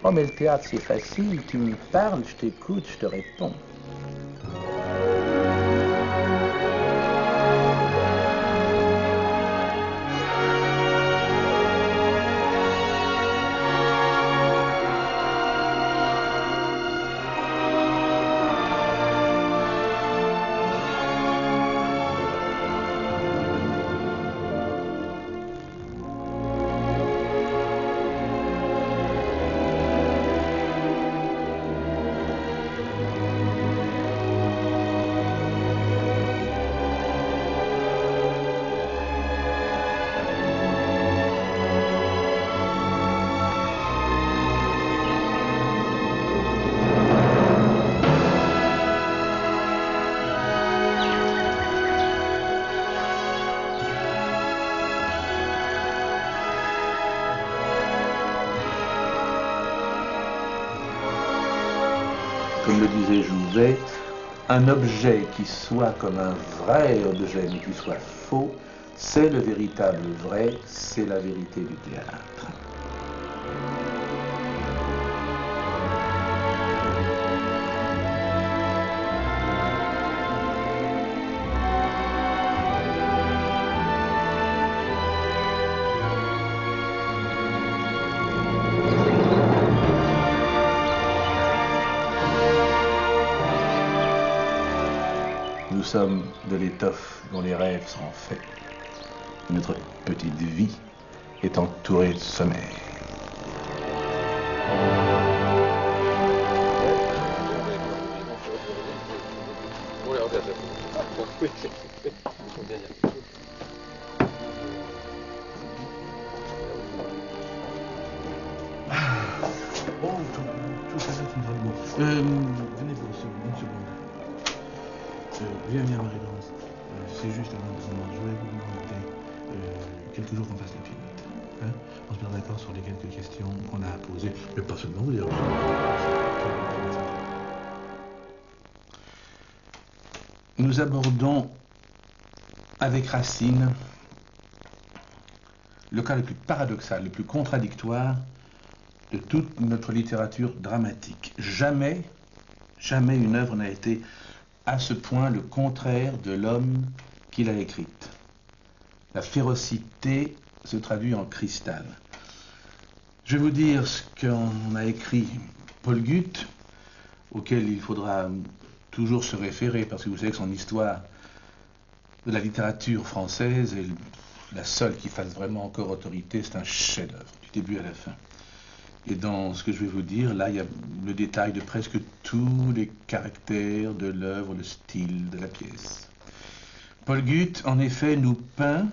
Oh, mais le théâtre, c'est facile. Tu me parles, je t'écoute, je te réponds. Comme le disait Jouvet, un objet qui soit comme un vrai objet, mais qui soit faux, c'est le véritable vrai, c'est la vérité du théâtre. Nous sommes de l'étoffe dont les rêves sont faits. Notre petite vie est entourée de sommeil. Tout ça, c'est une bonne mot. Venez vous une seconde. Viens, Marie-Laurence. C'est juste avant de vous demander, je voulais vous demander quelques jours qu'on fasse la finite. Hein? On se met d'accord sur les quelques questions qu'on a à poser, mais pas seulement vous dire. Nous abordons avec Racine le cas le plus paradoxal, le plus contradictoire de toute notre littérature dramatique. Jamais une œuvre n'a été à ce point le contraire de l'homme qui l'a écrite. La férocité se traduit en cristal. Je vais vous dire ce qu'en a écrit Paul Guth, auquel il faudra toujours se référer, parce que vous savez que son histoire de la littérature française est la seule qui fasse vraiment encore autorité. C'est un chef-d'œuvre, du début à la fin. Et dans ce que je vais vous dire, là, il y a le détail de presque tous les caractères de l'œuvre, le style de la pièce. Paul Guth, en effet, nous peint,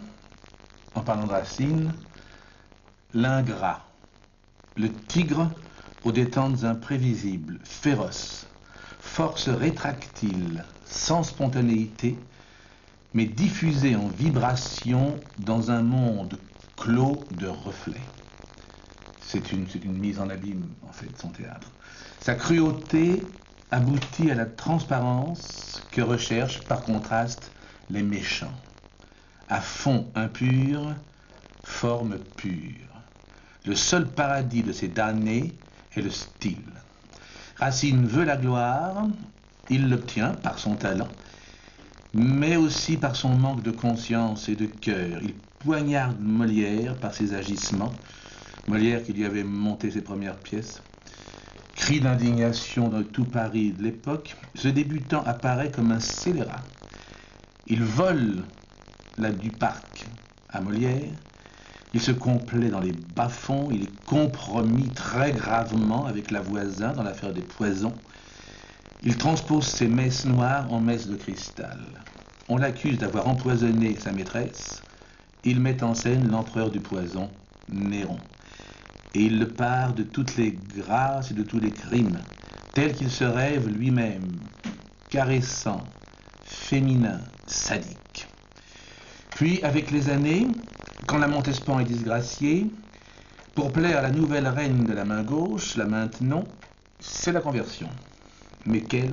en parlant de Racine, l'ingrat, le tigre aux détentes imprévisibles, féroce, force rétractile, sans spontanéité, mais diffusée en vibration dans un monde clos de reflets. C'est une mise en abîme, en fait, son théâtre. Sa cruauté aboutit à la transparence que recherchent, par contraste, les méchants. À fond impur, forme pure. Le seul paradis de ces damnés est le style. Racine veut la gloire, il l'obtient par son talent, mais aussi par son manque de conscience et de cœur. Il poignarde Molière par ses agissements, Molière qui lui avait monté ses premières pièces. Cri d'indignation dans tout Paris de l'époque, ce débutant apparaît comme un scélérat. Il vole la du parc à Molière, il se complaît dans les bas-fonds, il est compromis très gravement avec la voisin dans l'affaire des poisons. Il transpose ses messes noires en messes de cristal. On l'accuse d'avoir empoisonné sa maîtresse. Il met en scène l'empereur du poison, Néron. Et il le pare de toutes les grâces et de tous les crimes, tel qu'il se rêve lui-même, caressant, féminin, sadique. Puis, avec les années, quand la Montespan est disgraciée, pour plaire à la nouvelle reine de la main gauche, la Maintenon, c'est la conversion. Mais quelle,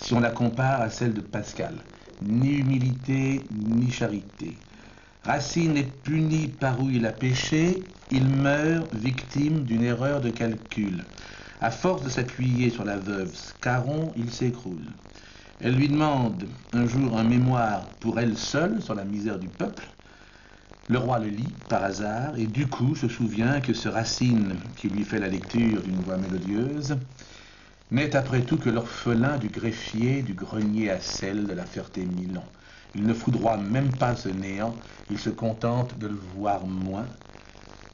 si on la compare à celle de Pascal? Ni humilité, ni charité. Racine est puni par où il a péché, il meurt victime d'une erreur de calcul. À force de s'appuyer sur la veuve Scarron, il s'écroule. Elle lui demande un jour un mémoire pour elle seule sur la misère du peuple. Le roi le lit par hasard et du coup se souvient que ce Racine qui lui fait la lecture d'une voix mélodieuse n'est après tout que l'orphelin du greffier du grenier à sel de la Ferté-Milon. Il ne foudroie même pas ce néant, il se contente de le voir moins.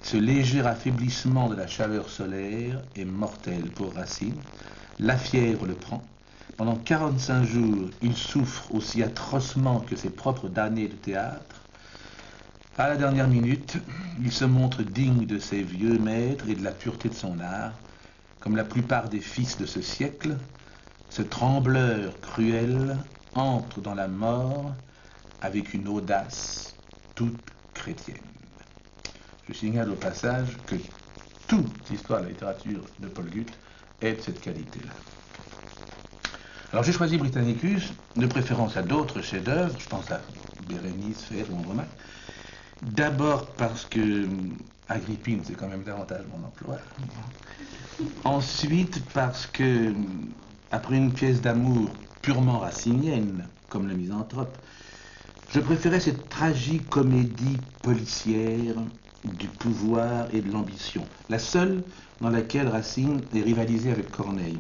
Ce léger affaiblissement de la chaleur solaire est mortel pour Racine. La fièvre le prend. Pendant 45 jours, il souffre aussi atrocement que ses propres damnés de théâtre. À la dernière minute, il se montre digne de ses vieux maîtres et de la pureté de son art. Comme la plupart des fils de ce siècle, ce trembleur cruel entre dans la mort avec une audace toute chrétienne. Je signale au passage que toute l'histoire de la littérature de Paul Guth est de cette qualité-là. Alors j'ai choisi Britannicus, de préférence à d'autres chefs-d'œuvre, je pense à Bérénice, Phèdre ou Andromaque. D'abord parce que Agrippine, c'est quand même davantage mon emploi. Ensuite parce que, après une pièce d'amour purement racinienne, comme Le Misanthrope, je préférais cette tragique comédie policière du pouvoir et de l'ambition, la seule dans laquelle Racine est rivalisé avec Corneille.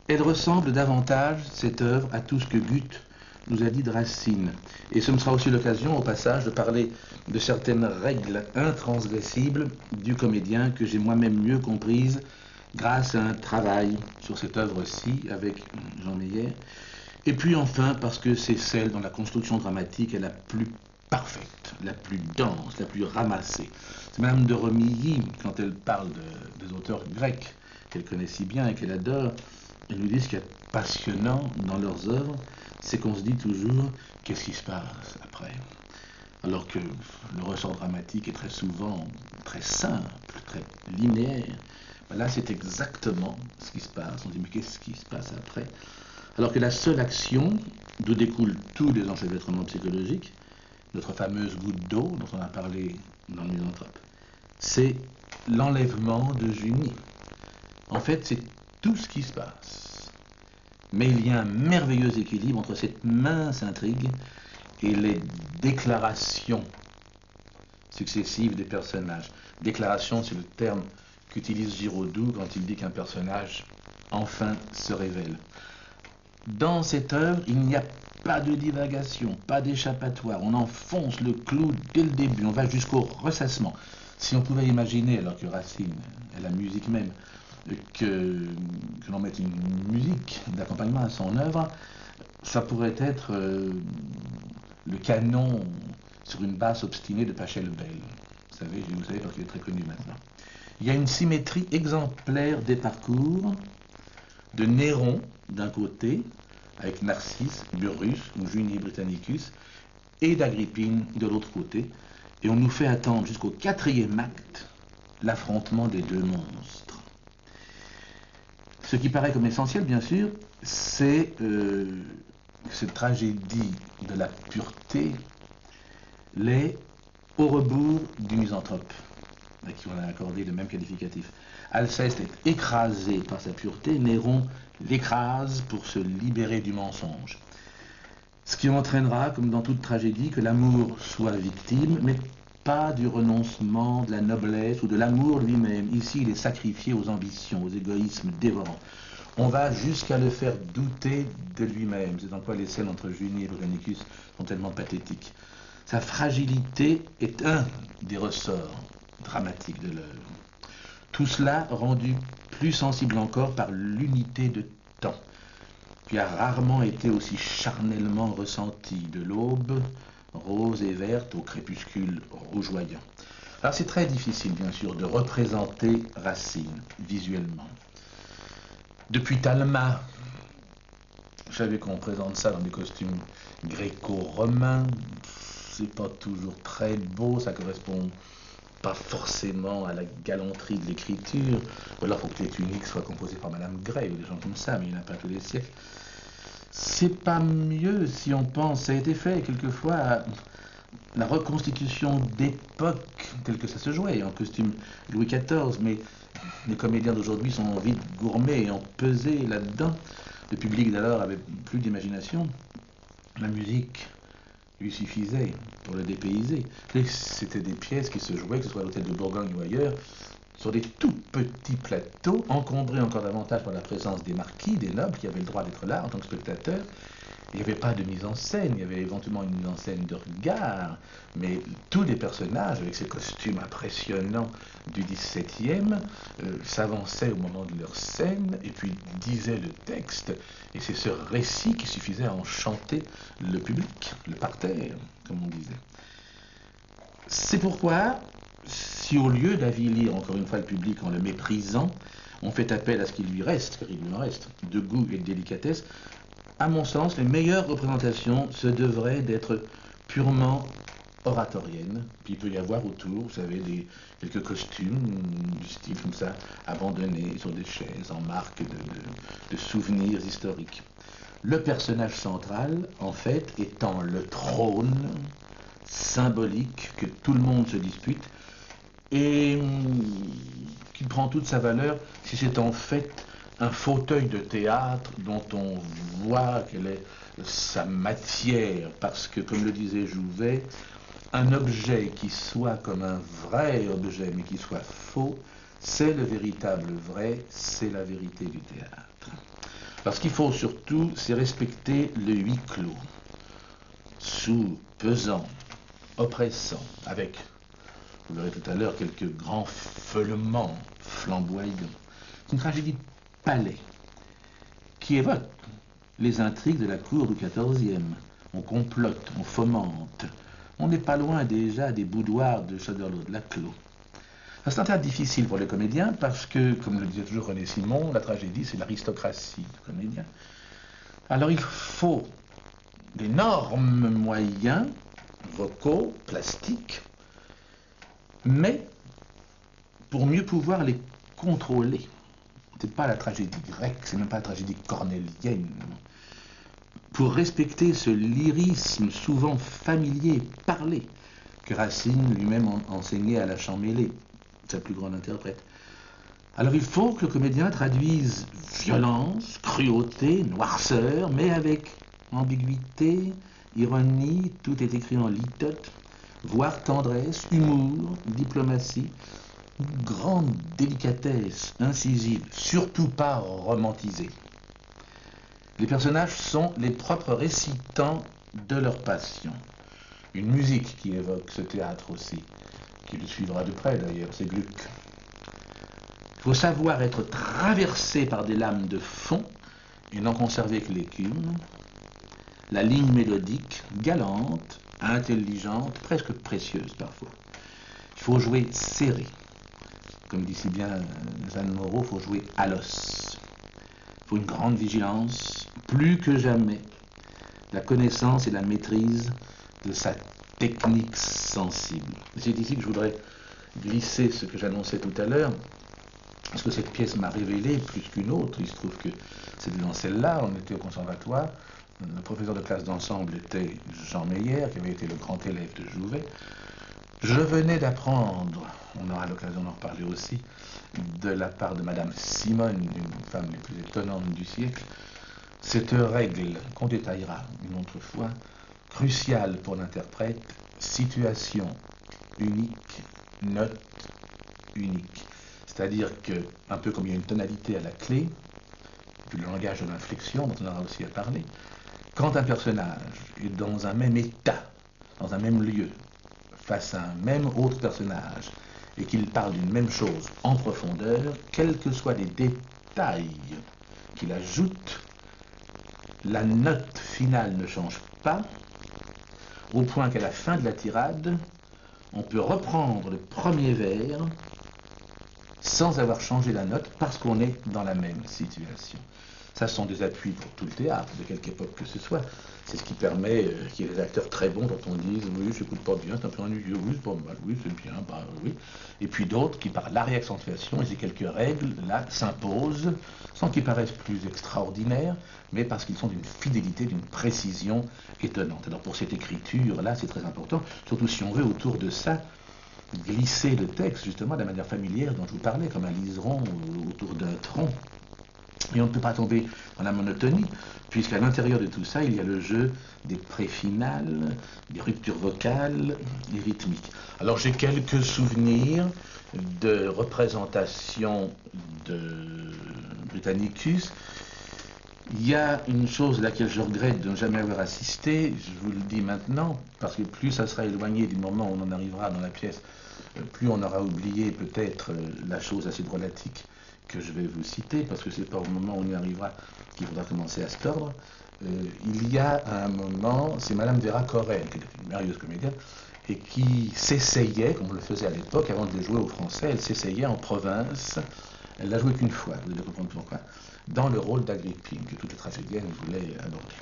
Elle ressemble davantage, cette œuvre, à tout ce que Goethe nous a dit de Racine. Et ce me sera aussi l'occasion, au passage, de parler de certaines règles intransgressibles du comédien que j'ai moi-même mieux comprises grâce à un travail sur cette œuvre-ci avec Jean Meyer. Et puis enfin, parce que c'est celle dont la construction dramatique est la plus parfaite, la plus dense, la plus ramassée. C'est Madame de Romilly, quand elle parle des auteurs grecs qu'elle connaît si bien et qu'elle adore, elle nous dit ce qui est passionnant dans leurs œuvres, c'est qu'on se dit toujours qu'est-ce qui se passe après. Alors que le ressort dramatique est très souvent très simple, très linéaire. Là, c'est exactement ce qui se passe. On se dit mais qu'est-ce qui se passe après? Alors que la seule action, d'où découlent tous les enchevêtrements psychologiques, notre fameuse goutte d'eau dont on a parlé dans le Misanthrope, c'est l'enlèvement de Junie. En fait, c'est tout ce qui se passe. Mais il y a un merveilleux équilibre entre cette mince intrigue et les déclarations successives des personnages. Déclaration, c'est le terme qu'utilise Giraudoux quand il dit qu'un personnage enfin se révèle. Dans cette œuvre, il n'y a pas de divagation, pas d'échappatoire. On enfonce le clou dès le début, on va jusqu'au ressassement. Si on pouvait imaginer, alors que Racine est la musique même, que l'on mette une musique d'accompagnement à son œuvre, ça pourrait être le canon sur une basse obstinée de Pachelbel. Vous savez parce qu'il est très connu maintenant. Il y a une symétrie exemplaire des parcours de Néron d'un côté, avec Narcisse, Burrus ou Junie Britannicus, et d'Agrippine de l'autre côté, et on nous fait attendre jusqu'au 4e acte l'affrontement des deux monstres. Ce qui paraît comme essentiel, bien sûr, c'est cette tragédie de la pureté l'est au rebours du misanthrope, à qui on a accordé le même qualificatif. Alceste est écrasé par sa pureté, Néron l'écrase pour se libérer du mensonge. Ce qui entraînera, comme dans toute tragédie, que l'amour soit victime, mais pas du renoncement, de la noblesse ou de l'amour lui-même. Ici, il est sacrifié aux ambitions, aux égoïsmes dévorants. On va jusqu'à le faire douter de lui-même. C'est en quoi les scènes entre Junie et Britannicus sont tellement pathétiques. Sa fragilité est un des ressorts dramatiques de l'œuvre. Tout cela rendu plus sensible encore par l'unité de temps, qui a rarement été aussi charnellement ressenti, de l'aube rose et verte au crépuscule rougeoyant. Alors c'est très difficile, bien sûr, de représenter Racine visuellement. Depuis Talma, je savais qu'on présente ça dans des costumes gréco-romains, c'est pas toujours très beau, ça correspond pas forcément à la galanterie de l'écriture, ou alors il faut que les tuniques soient composées par Madame Gray ou des gens comme ça, mais il n'y en a pas tous les siècles. C'est pas mieux si on pense, ça a été fait quelquefois à la reconstitution d'époque telle que ça se jouait, en costume Louis XIV, mais les comédiens d'aujourd'hui sont vite gourmets et ont pesé là-dedans. Le public d'alors avait plus d'imagination. La musique lui suffisait pour le dépayser. C'était des pièces qui se jouaient, que ce soit à l'hôtel de Bourgogne ou ailleurs, sur des tout petits plateaux, encombrés encore davantage par la présence des marquis, des nobles qui avaient le droit d'être là en tant que spectateurs. Il n'y avait pas de mise en scène, il y avait éventuellement une mise en scène de regard, mais tous les personnages, avec ces costumes impressionnants du XVIIe, s'avançaient au moment de leur scène et puis disaient le texte. Et c'est ce récit qui suffisait à enchanter le public, le parterre, comme on disait. C'est pourquoi, si au lieu d'avilir encore une fois le public en le méprisant, on fait appel à ce qu'il lui reste, car il lui en reste, de goût et de délicatesse, à mon sens, les meilleures représentations se devraient d'être purement oratoriennes. Puis il peut y avoir autour, vous savez, quelques costumes du style comme ça, abandonnés sur des chaises en marque de souvenirs historiques. Le personnage central, en fait, étant le trône symbolique que tout le monde se dispute et qui prend toute sa valeur si c'est en fait un fauteuil de théâtre dont on voit quelle est sa matière, parce que, comme le disait Jouvet, un objet qui soit comme un vrai objet, mais qui soit faux, c'est le véritable vrai, c'est la vérité du théâtre. Parce qu'il faut surtout, c'est respecter le huis clos, sous, pesant, oppressant, avec, vous verrez tout à l'heure, quelques grands feulements flamboyants. C'est une tragédie de palais qui évoque les intrigues de la cour du XIVe. On complote, on fomente. On n'est pas loin déjà des boudoirs de Choderlos de Laclos. C'est un théâtre difficile pour les comédiens parce que, comme le disait toujours René Simon, la tragédie c'est l'aristocratie du comédien. Alors il faut d'énormes moyens vocaux, plastiques, mais pour mieux pouvoir les contrôler. C'est pas la tragédie grecque, c'est même pas la tragédie cornélienne. Pour respecter ce lyrisme souvent familier, parlé, que Racine lui-même enseignait à la Champmeslé, sa plus grande interprète. Alors il faut que le comédien traduise violence, cruauté, noirceur, mais avec ambiguïté, ironie, tout est écrit en litote, voire tendresse, humour, diplomatie, grande délicatesse, incisive, surtout pas romantisée. Les personnages sont les propres récitants de leur passion. Une musique qui évoque ce théâtre aussi, qui le suivra de près d'ailleurs, c'est Gluck. Il faut savoir être traversé par des lames de fond et n'en conserver que l'écume. La ligne mélodique, galante, intelligente, presque précieuse parfois. Il faut jouer serré. Comme dit si bien Jeanne Moreau, il faut jouer à l'os. Il faut une grande vigilance, plus que jamais, la connaissance et la maîtrise de sa technique sensible. C'est ici que je voudrais glisser ce que j'annonçais tout à l'heure, parce que cette pièce m'a révélé plus qu'une autre. Il se trouve que c'était dans celle-là, on était au conservatoire, le professeur de classe d'ensemble était Jean Meyer, qui avait été le grand élève de Jouvet. Je venais d'apprendre, on aura l'occasion d'en reparler aussi, de la part de Madame Simone, une femme les plus étonnantes du siècle, cette règle qu'on détaillera une autre fois, cruciale pour l'interprète, situation unique, note unique. C'est-à-dire que, un peu comme il y a une tonalité à la clé, puis le langage de l'inflexion, dont on aura aussi à parler, quand un personnage est dans un même état, dans un même lieu, face à un même autre personnage, et qu'il parle d'une même chose en profondeur, quels que soient les détails qu'il ajoute, la note finale ne change pas, au point qu'à la fin de la tirade, on peut reprendre le premier vers sans avoir changé la note, parce qu'on est dans la même situation. Ça, ce sont des appuis pour tout le théâtre, de quelque époque que ce soit. C'est ce qui permet qu'il y ait des acteurs très bons dont on dise oui, j'écoute pas bien, c'est un peu ennuyeux, oui, c'est pas mal, oui, c'est bien, bah oui. Et puis d'autres qui, par la réaccentuation et ces quelques règles, là, s'imposent, sans qu'ils paraissent plus extraordinaires, mais parce qu'ils sont d'une fidélité, d'une précision étonnante. Alors pour cette écriture-là, c'est très important, surtout si on veut autour de ça glisser le texte, justement, de la manière familière dont je vous parlais, comme un liseron autour d'un tronc. Et on ne peut pas tomber dans la monotonie, puisqu'à l'intérieur de tout ça, il y a le jeu des préfinales, des ruptures vocales, des rythmiques. Alors j'ai quelques souvenirs de représentations de Britannicus. Il y a une chose à laquelle je regrette de ne jamais avoir assisté, je vous le dis maintenant, parce que plus ça sera éloigné du moment où on en arrivera dans la pièce, plus on aura oublié peut-être la chose assez drôlatique que je vais vous citer, parce que c'est pas au moment où on y arrivera qu'il faudra commencer à se tordre. Il y a un moment, c'est Madame Vera Corel, qui était une merveilleuse comédienne, et qui s'essayait, comme on le faisait à l'époque, avant de le jouer au français, elle s'essayait en province, elle l'a joué qu'une fois, vous devez comprendre pourquoi, dans le rôle d'Agrippine, que toutes les tragédiennes voulaient aborder.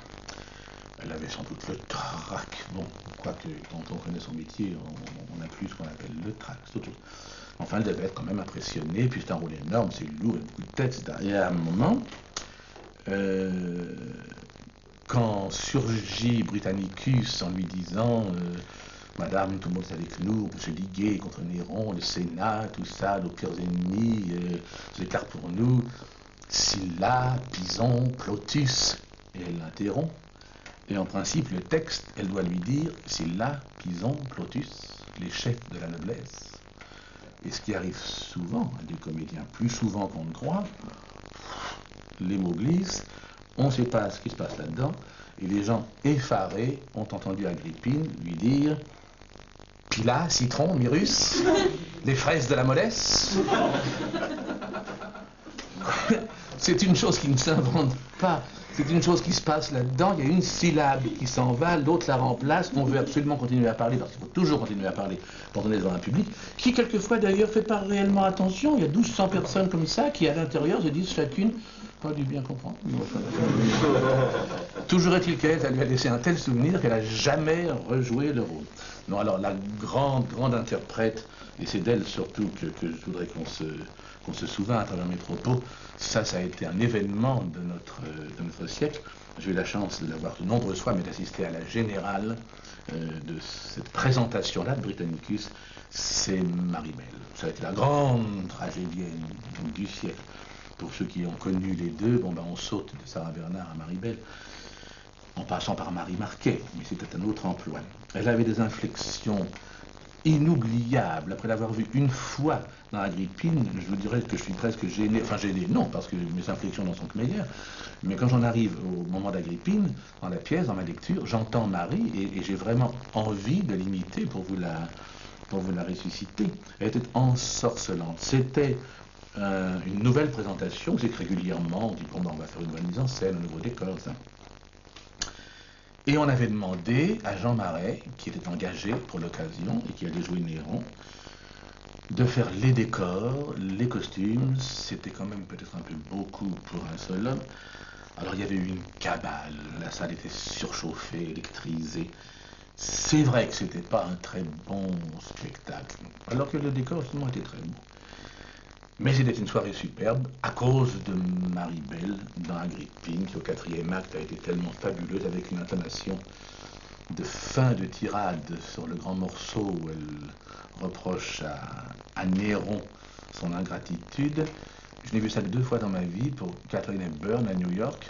Elle avait sans doute le trac. Bon, quoique quand on connaît son métier, on n'a plus ce qu'on appelle le trac. Enfin, elle devait être quand même impressionnée, puis c'est un rôle énorme, c'est lourd, il y a beaucoup de textes. Et à un moment, quand surgit Britannicus en lui disant Madame, tout le monde est avec nous, on peut se liguer contre Néron, le Sénat, tout ça, nos pires ennemis, c'est clair pour nous. Sylla, Pison, Plotus, et elle l'interrompt. Et en principe, le texte, elle doit lui dire Sylla, Pison, Plotus, les chefs de la noblesse. Et ce qui arrive souvent à des comédiens, plus souvent qu'on ne croit, les mots glissent, on ne sait pas ce qui se passe là-dedans, et les gens effarés ont entendu Agrippine lui dire Pila, citron, myrrhus, les fraises de la mollesse. C'est une chose qui ne s'invente pas. C'est une chose qui se passe là-dedans, il y a une syllabe qui s'en va, l'autre la remplace, on veut absolument continuer à parler, parce qu'il faut toujours continuer à parler quand on est devant un public, qui quelquefois d'ailleurs fait pas réellement attention, il y a 1200 personnes comme ça qui à l'intérieur se disent chacune, pas du bien comprendre. Toujours est-il qu'elle, ça lui a laissé un tel souvenir qu'elle n'a jamais rejoué le rôle. Non, alors la grande interprète, et c'est d'elle surtout que je voudrais qu'on se souvient à travers mes propos, ça a été un événement de notre siècle. J'ai eu la chance de l'avoir de nombreuses fois, mais d'assister à la générale de cette présentation-là de Britannicus, c'est Maribel. Ça a été la grande tragédienne du siècle. Pour ceux qui ont connu les deux, bon ben on saute de Sarah Bernard à Maribel, en passant par Marie Marquet, mais c'était un autre emploi. Elle avait des inflexions inoubliable. Après l'avoir vu une fois dans Agrippine, je vous dirais que je suis presque gêné, enfin gêné, non, parce que mes inflexions n'en sont que meilleures, mais quand j'en arrive au moment d'Agrippine, dans la pièce, dans ma lecture, j'entends Marie et j'ai vraiment envie de l'imiter pour vous la ressusciter. Elle était ensorcelante. C'était une nouvelle présentation, c'est que régulièrement, on dit, bon, on va faire une bonne mise en scène, un nouveau décor, ça. Et on avait demandé à Jean Marais, qui était engagé pour l'occasion et qui allait jouer Néron, de faire les décors, les costumes. C'était quand même peut-être un peu beaucoup pour un seul homme. Alors il y avait eu une cabale, la salle était surchauffée, électrisée. C'est vrai que c'était pas un très bon spectacle, alors que le décor justement était très beau. Mais c'était une soirée superbe à cause de Maribel dans Agrippine, qui au 4e acte a été tellement fabuleuse, avec une intonation de fin de tirade sur le grand morceau où elle reproche à Néron son ingratitude. Je n'ai vu ça que 2 fois dans ma vie, pour Katharine Hepburn à New York,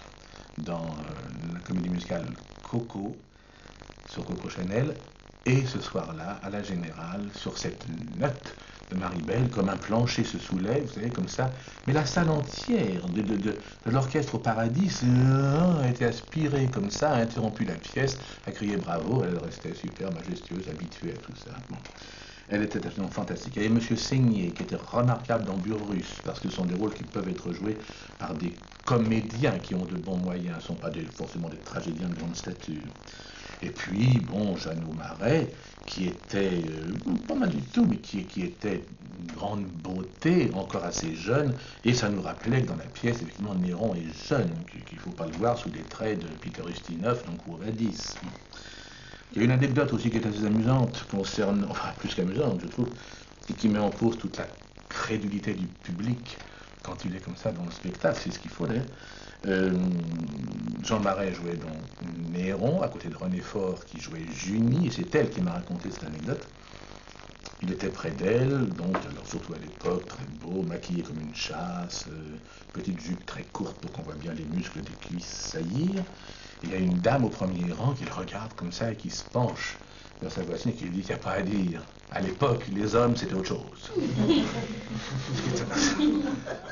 dans la comédie musicale Coco, sur Coco Chanel, et ce soir-là, à la Générale, sur cette note de Maribel, comme un plancher se soulève, vous savez, comme ça. Mais la salle entière de l'orchestre au Paradis a été aspirée comme ça, a interrompu la pièce, a crié bravo, elle restait super majestueuse, habituée à tout ça. Bon. Elle était absolument fantastique. Il y avait M. Seigné, qui était remarquable dans Burrus, parce que ce sont des rôles qui peuvent être joués par des comédiens qui ont de bons moyens, ce ne sont pas forcément des tragédiens de grande stature. Et puis, bon, Jeannot Marais, qui était, pas mal du tout, mais qui était une grande beauté, encore assez jeune, et ça nous rappelait que dans la pièce, effectivement, Néron est jeune, qu'il ne faut pas le voir sous les traits de Peter Ustinov, donc Quo-Vadis. Il y a une anecdote aussi qui est assez amusante, concernant, enfin plus qu'amusante, je trouve, et qui met en cause toute la crédulité du public quand il est comme ça dans le spectacle, c'est ce qu'il faut d'ailleurs. Jean Marais jouait donc Néron, à côté de René Faure qui jouait Junie, et c'est elle qui m'a raconté cette anecdote. Il était près d'elle, donc, alors, surtout à l'époque, très beau, maquillé comme une chasse, petite jupe très courte pour qu'on voit bien les muscles des cuisses saillir. Il y a une dame au premier rang qui le regarde comme ça et qui se penche vers sa voisine et qui lui dit: il n'y a pas à dire. À l'époque, les hommes, c'était autre chose.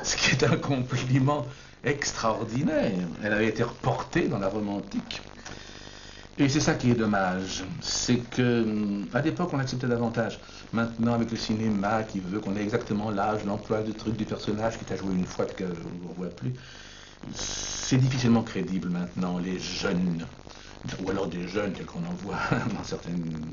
Ce qui est un compliment extraordinaire. Elle avait été reportée dans la Rome antique. Et c'est ça qui est dommage. C'est que, à l'époque, on acceptait davantage. Maintenant, avec le cinéma qui veut qu'on ait exactement l'âge, l'emploi du truc du personnage qui t'a joué une fois qu'on ne le revoit plus, c'est difficilement crédible maintenant, les jeunes, ou alors des jeunes tels qu'on en voit dans certaines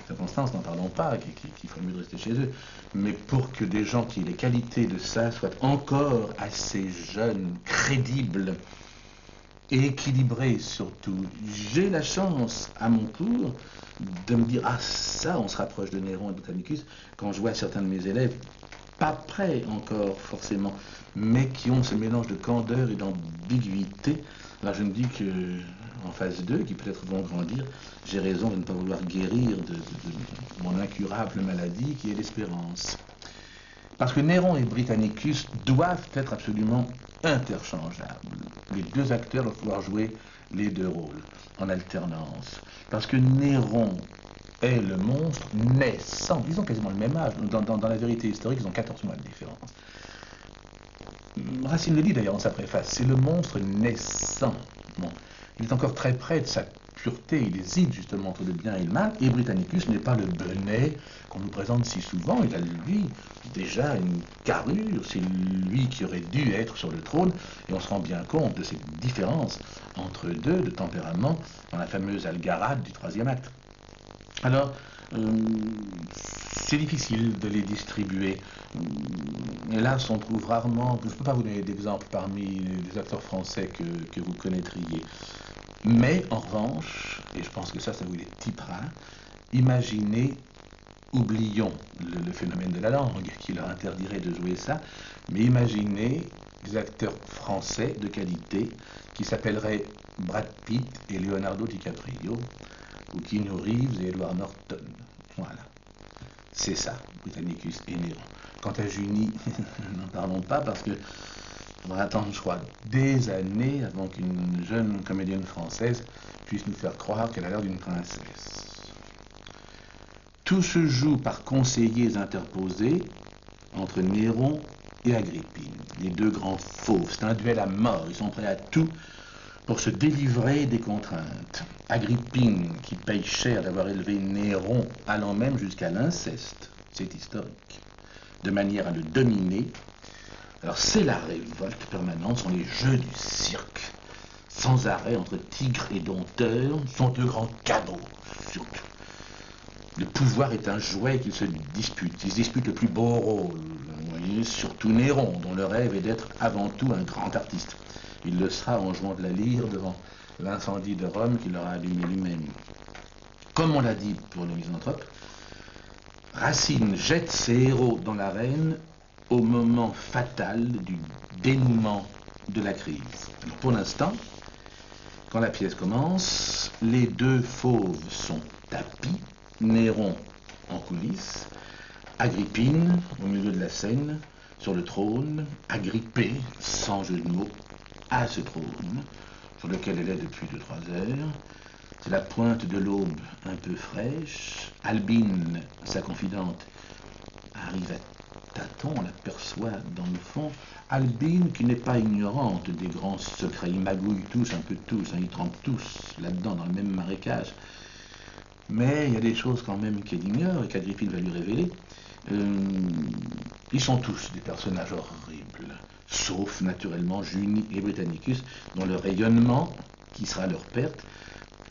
circonstances, n'en parlons pas, qui ferait mieux de rester chez eux. Mais pour que des gens qui aient les qualités de ça soient encore assez jeunes, crédibles, et équilibrés surtout, j'ai la chance, à mon tour, de me dire: ah ça, on se rapproche de Néron et de Britannicus, quand je vois certains de mes élèves, pas prêts encore forcément, mais qui ont ce mélange de candeur et d'ambiguïté. Alors je me dis que en phase 2, qui peut-être vont grandir, j'ai raison de ne pas vouloir guérir de mon incurable maladie qui est l'espérance. Parce que Néron et Britannicus doivent être absolument interchangeables. Les deux acteurs doivent pouvoir jouer les deux rôles en alternance. Parce que Néron est le monstre naissant. Ils ont quasiment le même âge. Dans la vérité historique, ils ont 14 mois de différence. Racine le dit d'ailleurs dans sa préface, c'est le monstre naissant. Bon. Il est encore très près de sa pureté, il hésite justement entre le bien et le mal, et Britannicus n'est pas le benet qu'on nous présente si souvent, il a lui déjà une carrure, c'est lui qui aurait dû être sur le trône, et on se rend bien compte de cette différence entre eux deux de tempérament dans la fameuse algarade du troisième acte. Alors, c'est difficile de les distribuer. Hélas, on trouve rarement, je ne peux pas vous donner d'exemples parmi les acteurs français que vous connaîtriez. Mais en revanche, et je pense que ça vous les typera, imaginez, oublions le phénomène de la langue qui leur interdirait de jouer ça, mais imaginez des acteurs français de qualité qui s'appelleraient Brad Pitt et Leonardo DiCaprio, ou Keanu Reeves et Edward Norton. Voilà. C'est ça, Britannicus et Néron. Quant à Junie, n'en parlons pas parce que on va attendre, je crois, des années avant qu'une jeune comédienne française puisse nous faire croire qu'elle a l'air d'une princesse. Tout se joue par conseillers interposés entre Néron et Agrippine, les deux grands fauves. C'est un duel à mort, ils sont prêts à tout pour se délivrer des contraintes. Agrippine, qui paye cher d'avoir élevé Néron, allant même jusqu'à l'inceste, c'est historique, de manière à le dominer. Alors c'est la révolte permanente, sont les jeux du cirque, sans arrêt entre tigres et dompteurs, sont de grands cadeaux, surtout. Le pouvoir est un jouet qu'ils se disputent, ils se disputent le plus beau rôle, vous voyez, surtout Néron, dont le rêve est d'être avant tout un grand artiste. Il le sera en jouant de la lyre devant l'incendie de Rome qu'il aura allumé lui-même. Comme on l'a dit pour le misanthrope, Racine jette ses héros dans l'arène au moment fatal du dénouement de la crise. Alors pour l'instant, quand la pièce commence, les deux fauves sont tapis, Néron en coulisses, Agrippine au milieu de la scène, sur le trône, agrippée, sans jeu de mots, à ce trône, sur lequel elle est depuis 2-3 heures. C'est la pointe de l'aube un peu fraîche. Albine, sa confidente, arrive à tâtons, on l'aperçoit dans le fond. Albine, qui n'est pas ignorante des grands secrets, ils magouillent tous, un peu tous, ils trempent tous là-dedans, dans le même marécage. Mais il y a des choses quand même qu'elle ignore et qu'Agrippine va lui révéler. Ils sont tous des personnages horribles, sauf naturellement Junie et Britannicus, dont le rayonnement, qui sera leur perte,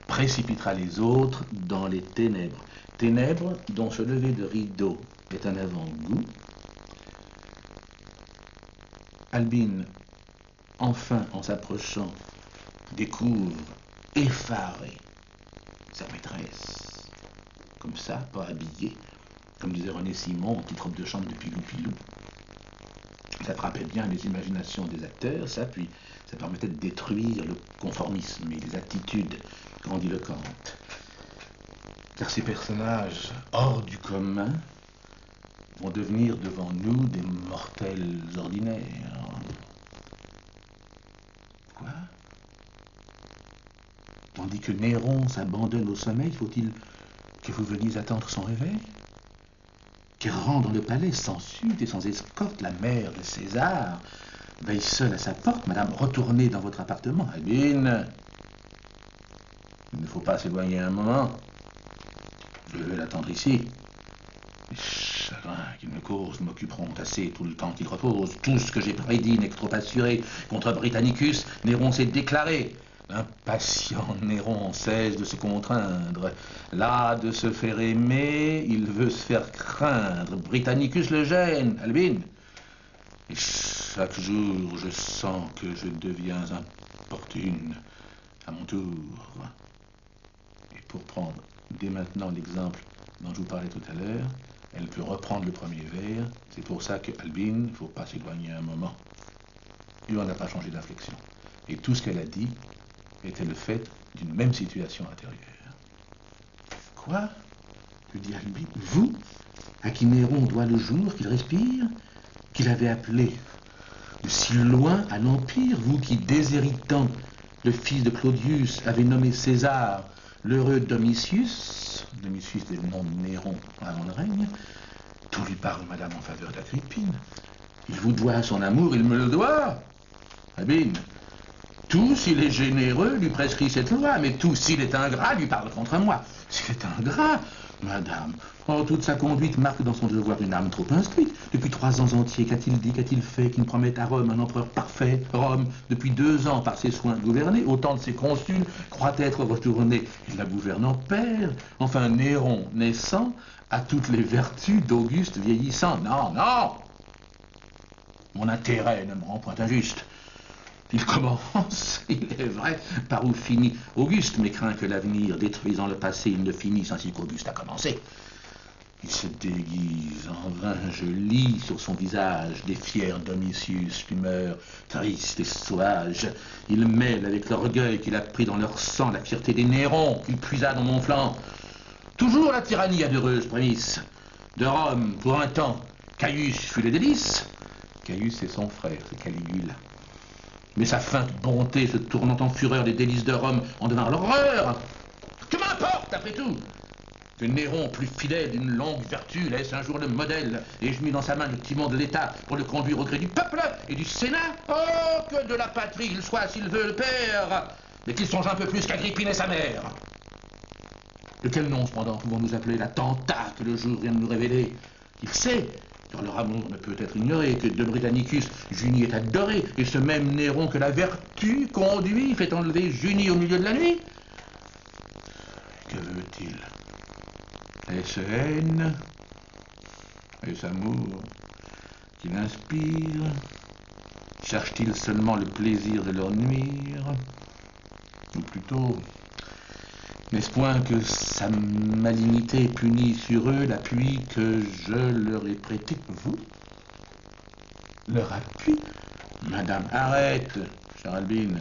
précipitera les autres dans les ténèbres. Ténèbres dont ce lever de rideau est un avant-goût. Albine, enfin, en s'approchant, découvre, effarée, sa maîtresse. Comme ça, pas habillée, comme disait René Simon, en petite robe de chambre de pilou-pilou. Ça frappait bien les imaginations des acteurs, ça, puis ça permettait de détruire le conformisme et les attitudes grandiloquentes. Car ces personnages hors du commun vont devenir devant nous des mortels ordinaires. Quoi? Tandis que Néron s'abandonne au sommeil, faut-il que vous veniez attendre son réveil? Qu'errant dans le palais sans suite et sans escorte, la mère de César veille seule à sa porte. Madame, retournez dans votre appartement. Albine, il ne faut pas s'éloigner un moment. Je vais l'attendre ici. Les chagrins qu'il me cause m'occuperont assez tout le temps qu'il repose. Tout ce que j'ai prédit n'est que trop assuré. Contre Britannicus, Néron s'est déclaré. L'impatient Néron cesse de se contraindre. Là, de se faire aimer, il veut se faire craindre. Britannicus le gêne, Albine. Et chaque jour, je sens que je deviens importune à mon tour. Et pour prendre dès maintenant l'exemple dont je vous parlais tout à l'heure, elle peut reprendre le premier verre. C'est pour ça que Albine, il ne faut pas s'éloigner un moment. Et on n'a pas changé d'inflexion. Et tout ce qu'elle a dit était le fait d'une même situation intérieure. Quoi? Que dit Albine? Vous, à qui Néron doit le jour qu'il respire, qu'il avait appelé de si loin à l'Empire, vous qui, déshéritant le fils de Claudius, avez nommé César l'heureux Domitius des noms de Néron avant le règne, tout lui parle, madame, en faveur d'Agrippine. Il vous doit son amour, il me le doit. Albine, tout, s'il est généreux, lui prescrit cette loi, mais tout, s'il est ingrat, lui parle contre moi. S'il est ingrat, madame, toute sa conduite marque dans son devoir une âme trop instruite. Depuis 3 ans entiers, qu'a-t-il dit, qu'a-t-il fait, qu'il promette à Rome un empereur parfait? Rome, depuis 2 ans, par ses soins gouvernés, autant de ses consuls croient être retournés. Il la gouverne en père. Enfin, Néron, naissant, a toutes les vertus d'Auguste vieillissant. Non, non! Mon intérêt ne me rend point injuste. Il commence, il est vrai, par où finit Auguste, mais craint que l'avenir, détruisant le passé, il ne finisse ainsi qu'Auguste a commencé. Il se déguise, en vain je lis sur son visage des fiers Domitius qui meurent, tristes et sauvages. Il mêle avec l'orgueil qu'il a pris dans leur sang la fierté des Nérons qu'il puisa dans mon flanc. Toujours la tyrannie a d'heureuses prémices. De Rome, pour un temps, Caius fut le délice. Caius c'est son frère, c'est Caligule. Mais sa feinte bonté, se tournant en fureur des délices de Rome, en devint l'horreur. Que m'importe, après tout, que Néron, plus fidèle d'une longue vertu, laisse un jour le modèle et je mis dans sa main le timon de l'État pour le conduire au gré du peuple et du Sénat. Oh, que de la patrie il soit, s'il veut, le père, mais qu'il songe un peu plus qu'Agrippine et sa mère. De quel nom, cependant, pouvons-nous appeler l'attentat que le jour vient de nous révéler? Il sait, car leur amour ne peut être ignoré, que de Britannicus, Junie est adorée, et ce même Néron que la vertu conduit fait enlever Junie au milieu de la nuit. Que veut-il? Est-ce haine? Est-ce amour qui l'inspire? Cherche-t-il seulement le plaisir de leur nuire? Ou plutôt, n'est-ce point que sa malignité punit sur eux l'appui que je leur ai prêté? Vous? Leur appui? Madame, arrête, chère Albine.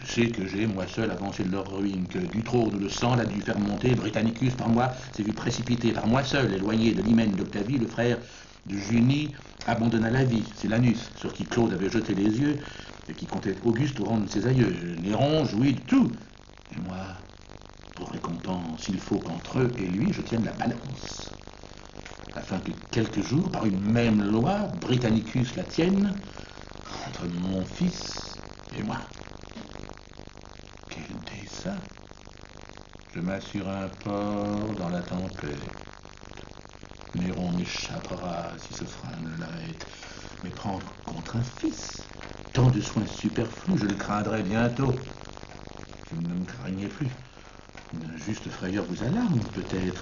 Je sais que j'ai, moi seul, avancé de leur ruine, que du trône de sang l'a dû faire monter Britannicus par moi, s'est vu précipité par moi seul, éloigné de l'hymen d'Octavie, le frère de Junie, abandonna la vie. C'est Lanus, sur qui Claude avait jeté les yeux, et qui comptait Auguste au rang de ses aïeux. Néron jouit de tout. Et moi, pour récompense, il faut qu'entre eux et lui, je tienne la balance. Afin que quelques jours, par une même loi, Britannicus la tienne entre mon fils et moi. Quel dessein! Je Je m'assure un port dans la tempête. Néron m'échappera si ce frein ne l'arrête. Mais prendre contre un fils, tant de soins superflus, je le craindrai bientôt. Vous ne me craignez plus. Une juste frayeur vous alarme, peut-être.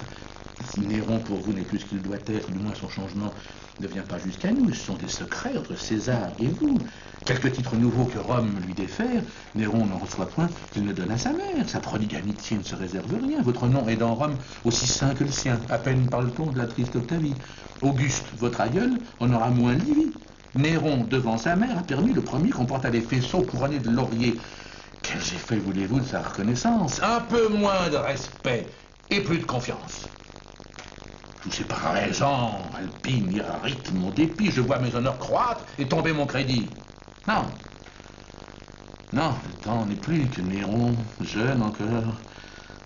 Si Néron pour vous n'est plus ce qu'il doit être, du moins son changement ne vient pas jusqu'à nous. Ce sont des secrets entre César et vous. Quelques titres nouveaux que Rome lui défère, Néron n'en reçoit point qu'il ne donne à sa mère. Sa prodigue amitié ne se réserve rien. Votre nom est dans Rome aussi saint que le sien. À peine parle-t-on de la triste Octavie. Auguste, votre aïeul, en aura moins Livie. Néron, devant sa mère, a permis le premier qu'on porte à des faisceaux couronnés de lauriers. Quels effets voulez-vous de sa reconnaissance? Un peu moins de respect et plus de confiance. Tous ces paraisans, Alpine, irritent mon dépit. Je vois mes honneurs croître et tomber mon crédit. Non. Non, le temps n'est plus que Néron, jeune encore,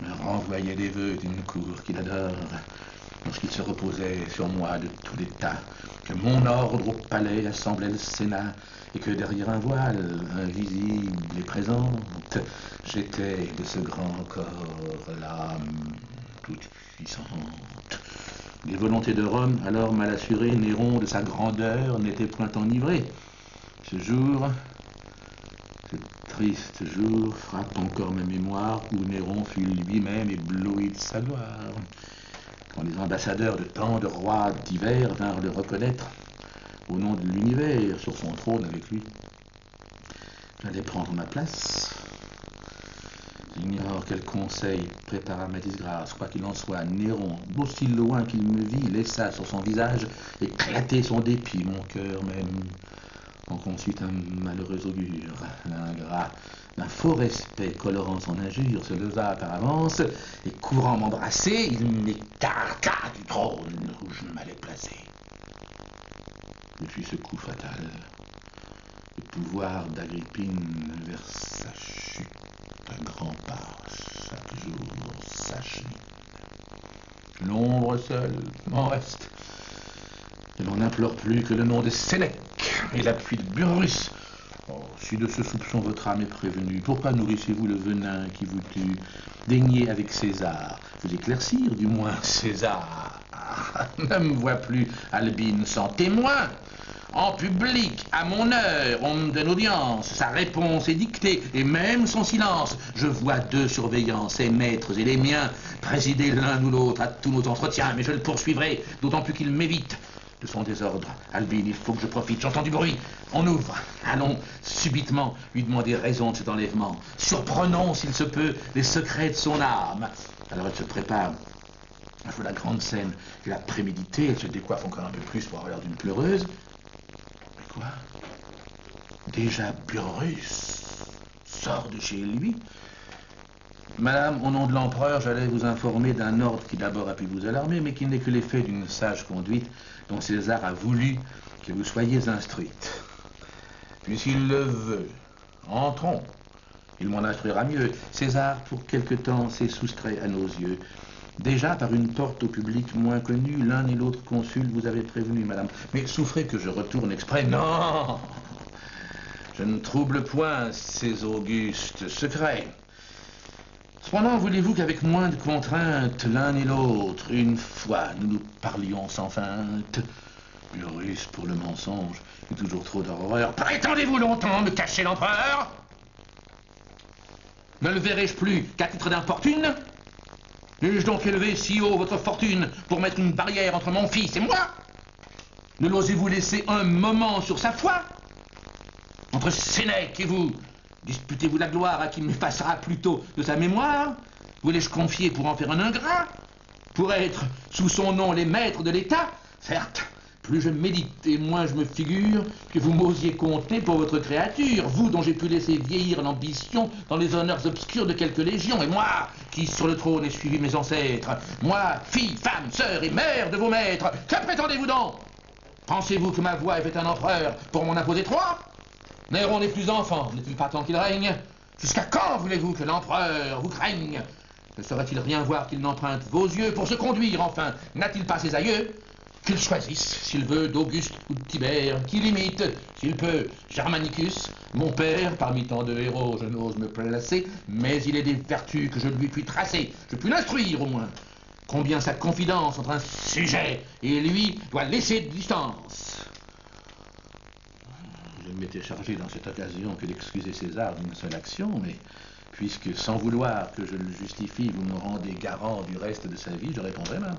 me renvoyait des vœux d'une cour qu'il adore. Lorsqu'il se reposait sur moi de tout l'État, que mon ordre au palais assemblait le Sénat, et que derrière un voile, invisible et présente, j'étais de ce grand corps l'âme toute puissante. Les volontés de Rome, alors mal assurées, Néron de sa grandeur n'était point enivré. Ce jour, ce triste jour, frappe encore ma mémoire où Néron fut lui-même ébloui de sa gloire. Quand les ambassadeurs de tant de rois divers vinrent le reconnaître au nom de l'univers sur son trône avec lui, j'allais prendre ma place. J'ignore quel conseil prépara ma disgrâce. Quoi qu'il en soit, Néron, aussi loin qu'il me vit, laissa sur son visage éclater son dépit. Mon cœur même en conçut un malheureux augure. L'ingrat, d'un faux respect colorant son injure, se leva par avance et courant m'embrasser, il m'écarta du trône où je m'allais placer. Depuis ce coup fatal, le pouvoir d'Agrippine vers sa chute à grands pas, chaque jour s'achemine. L'ombre seule m'en reste, et l'on n'implore plus que le nom de Sénèque et l'appui de Burrus. Oh, si de ce soupçon votre âme est prévenue, pourquoi nourrissez-vous le venin qui vous tue? Daignez avec César vous éclaircir, du moins César ne me voit plus, Albine, sans témoin. En public, à mon heure, on me donne audience, sa réponse est dictée, et même son silence. Je vois deux surveillants, ses maîtres et les miens, présider l'un ou l'autre à tous nos entretiens, mais je le poursuivrai, d'autant plus qu'il m'évite de son désordre. Albine, il faut que je profite, j'entends du bruit. On ouvre, allons subitement lui demander raison de cet enlèvement. Surprenons, s'il se peut, les secrets de son âme. Alors elle se prépare. Il faut la grande scène, et la préméditer, elle se décoiffe encore un peu plus pour avoir l'air d'une pleureuse. Quoi? Déjà Burrus sort de chez lui? Madame, au nom de l'empereur, j'allais vous informer d'un ordre qui d'abord a pu vous alarmer, mais qui n'est que l'effet d'une sage conduite dont César a voulu que vous soyez instruite. Puisqu'il le veut, entrons. Il m'en instruira mieux. César, pour quelque temps, s'est soustrait à nos yeux. Déjà, par une porte au public moins connue, l'un et l'autre consul vous avez prévenu, madame. Mais souffrez que je retourne exprès. Non! Je ne trouble point ces augustes secrets. Cependant, voulez-vous qu'avec moins de contraintes, l'un et l'autre, une fois, nous nous parlions sans feinte? Burrus pour le mensonge, et toujours trop d'horreur. Prétendez-vous longtemps me cacher l'empereur? Ne le verrai-je plus qu'à titre d'importune? Ai-je donc élevé si haut votre fortune pour mettre une barrière entre mon fils et moi? Ne l'osez-vous laisser un moment sur sa foi? Entre Sénèque et vous, disputez-vous la gloire à qui m'effacera plutôt de sa mémoire? Voulais-je confier pour en faire un ingrat? Pour être, sous son nom, les maîtres de l'État? Certes, plus je médite et moins je me figure que vous m'osiez compter pour votre créature, vous dont j'ai pu laisser vieillir l'ambition dans les honneurs obscurs de quelques légions, et moi, qui sur le trône ai suivi mes ancêtres, moi, fille, femme, sœur et mère de vos maîtres, que prétendez-vous donc? Pensez-vous que ma voix ait fait un empereur pour m'en imposer trois? Néron n'est plus enfant, n'est-il pas temps qu'il règne? Jusqu'à quand voulez-vous que l'empereur vous craigne? Ne saurait-il rien voir qu'il n'emprunte vos yeux pour se conduire, enfin? N'a-t-il pas ses aïeux? Qu'il choisisse, s'il veut, d'Auguste ou de Tibère, qu'il imite, s'il peut, Germanicus, mon père, parmi tant de héros, je n'ose me placer, mais il est des vertus que je lui puis tracer, je puis l'instruire au moins. Combien sa confidence entre un sujet et lui doit laisser de distance. Je m'étais chargé dans cette occasion que d'excuser César d'une seule action, mais puisque, sans vouloir que je le justifie, vous me rendez garant du reste de sa vie, je répondrai même.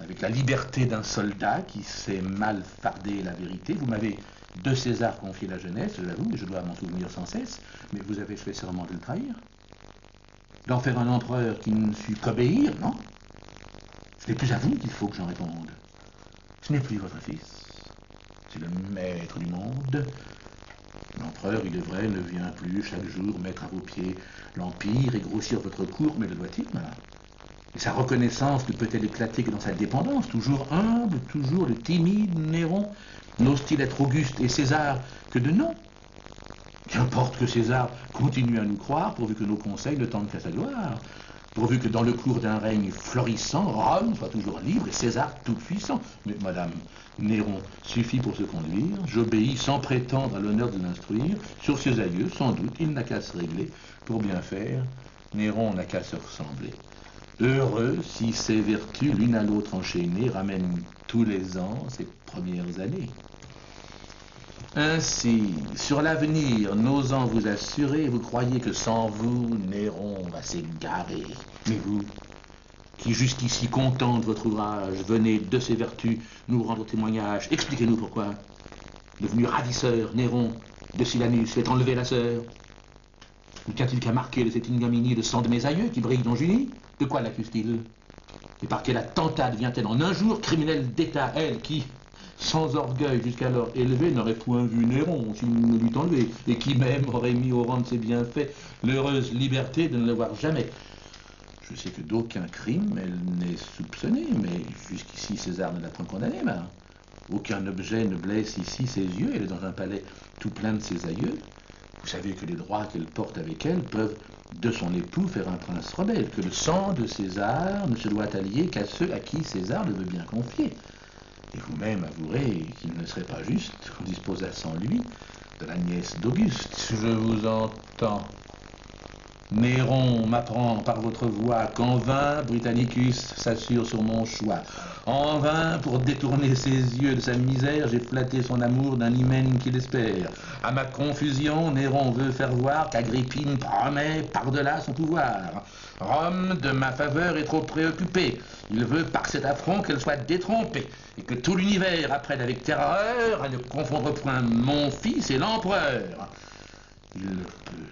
Avec la liberté d'un soldat qui sait mal farder la vérité, vous m'avez de César confié la jeunesse, je l'avoue, et je dois m'en souvenir sans cesse, mais vous avez fait serment de le trahir. D'en faire un empereur qui ne sut qu'obéir, non? Ce n'est plus à vous qu'il faut que j'en réponde. Ce n'est plus votre fils. C'est le maître du monde. L'empereur, il est vrai, ne vient plus chaque jour mettre à vos pieds l'empire et grossir votre cour, mais le doit-il, madame? Et sa reconnaissance ne peut-elle éclater que dans sa dépendance, toujours humble, toujours le timide Néron, n'ose-t-il être Auguste et César que de nom? Qu'importe que César continue à nous croire, pourvu que nos conseils ne tendent qu'à sa gloire, pourvu que dans le cours d'un règne florissant, Rome soit toujours libre et César tout-puissant. Mais madame, Néron suffit pour se conduire, j'obéis sans prétendre à l'honneur de l'instruire, sur ses aïeux, sans doute, il n'a qu'à se régler, pour bien faire, Néron n'a qu'à se ressembler. Heureux si ces vertus, l'une à l'autre enchaînées, ramènent tous les ans ses premières années. Ainsi, sur l'avenir, n'osant vous assurer, vous croyez que sans vous, Néron va s'égarer. Mais vous, qui jusqu'ici content de votre ouvrage, venez de ses vertus nous rendre témoignage, expliquez-nous pourquoi. Devenu ravisseur, Néron, de Silanus, fait enlever la sœur. Ou qu'a-t-il qu'à marquer de cette ignominie le sang de mes aïeux qui brille dans Julie? De quoi l'accuse-t-il? Et par quel attentat devient-elle en un jour criminelle d'État, elle qui, sans orgueil jusqu'alors élevé, n'aurait point vu Néron s'il ne l'eût enlevé, et qui même aurait mis au rang de ses bienfaits l'heureuse liberté de ne le voir jamais? Je sais que d'aucun crime elle n'est soupçonnée, mais jusqu'ici César ne l'a point condamnée, mais aucun objet ne blesse ici ses yeux, elle est dans un palais tout plein de ses aïeux. Vous savez que les droits qu'elle porte avec elle peuvent, de son époux, faire un prince rebelle, que le sang de César ne se doit allier qu'à ceux à qui César le veut bien confier. Et vous-même avouerez qu'il ne serait pas juste qu'on disposât sans lui de la nièce d'Auguste. Je vous entends. Néron m'apprend par votre voix qu'en vain Britannicus s'assure sur mon choix. En vain, pour détourner ses yeux de sa misère, j'ai flatté son amour d'un hymen qu'il espère. À ma confusion, Néron veut faire voir qu'Agrippine promet par-delà son pouvoir. Rome, de ma faveur, est trop préoccupée. Il veut par cet affront qu'elle soit détrompée, et que tout l'univers apprenne avec terreur à ne confondre point mon fils et l'empereur. Il le peut.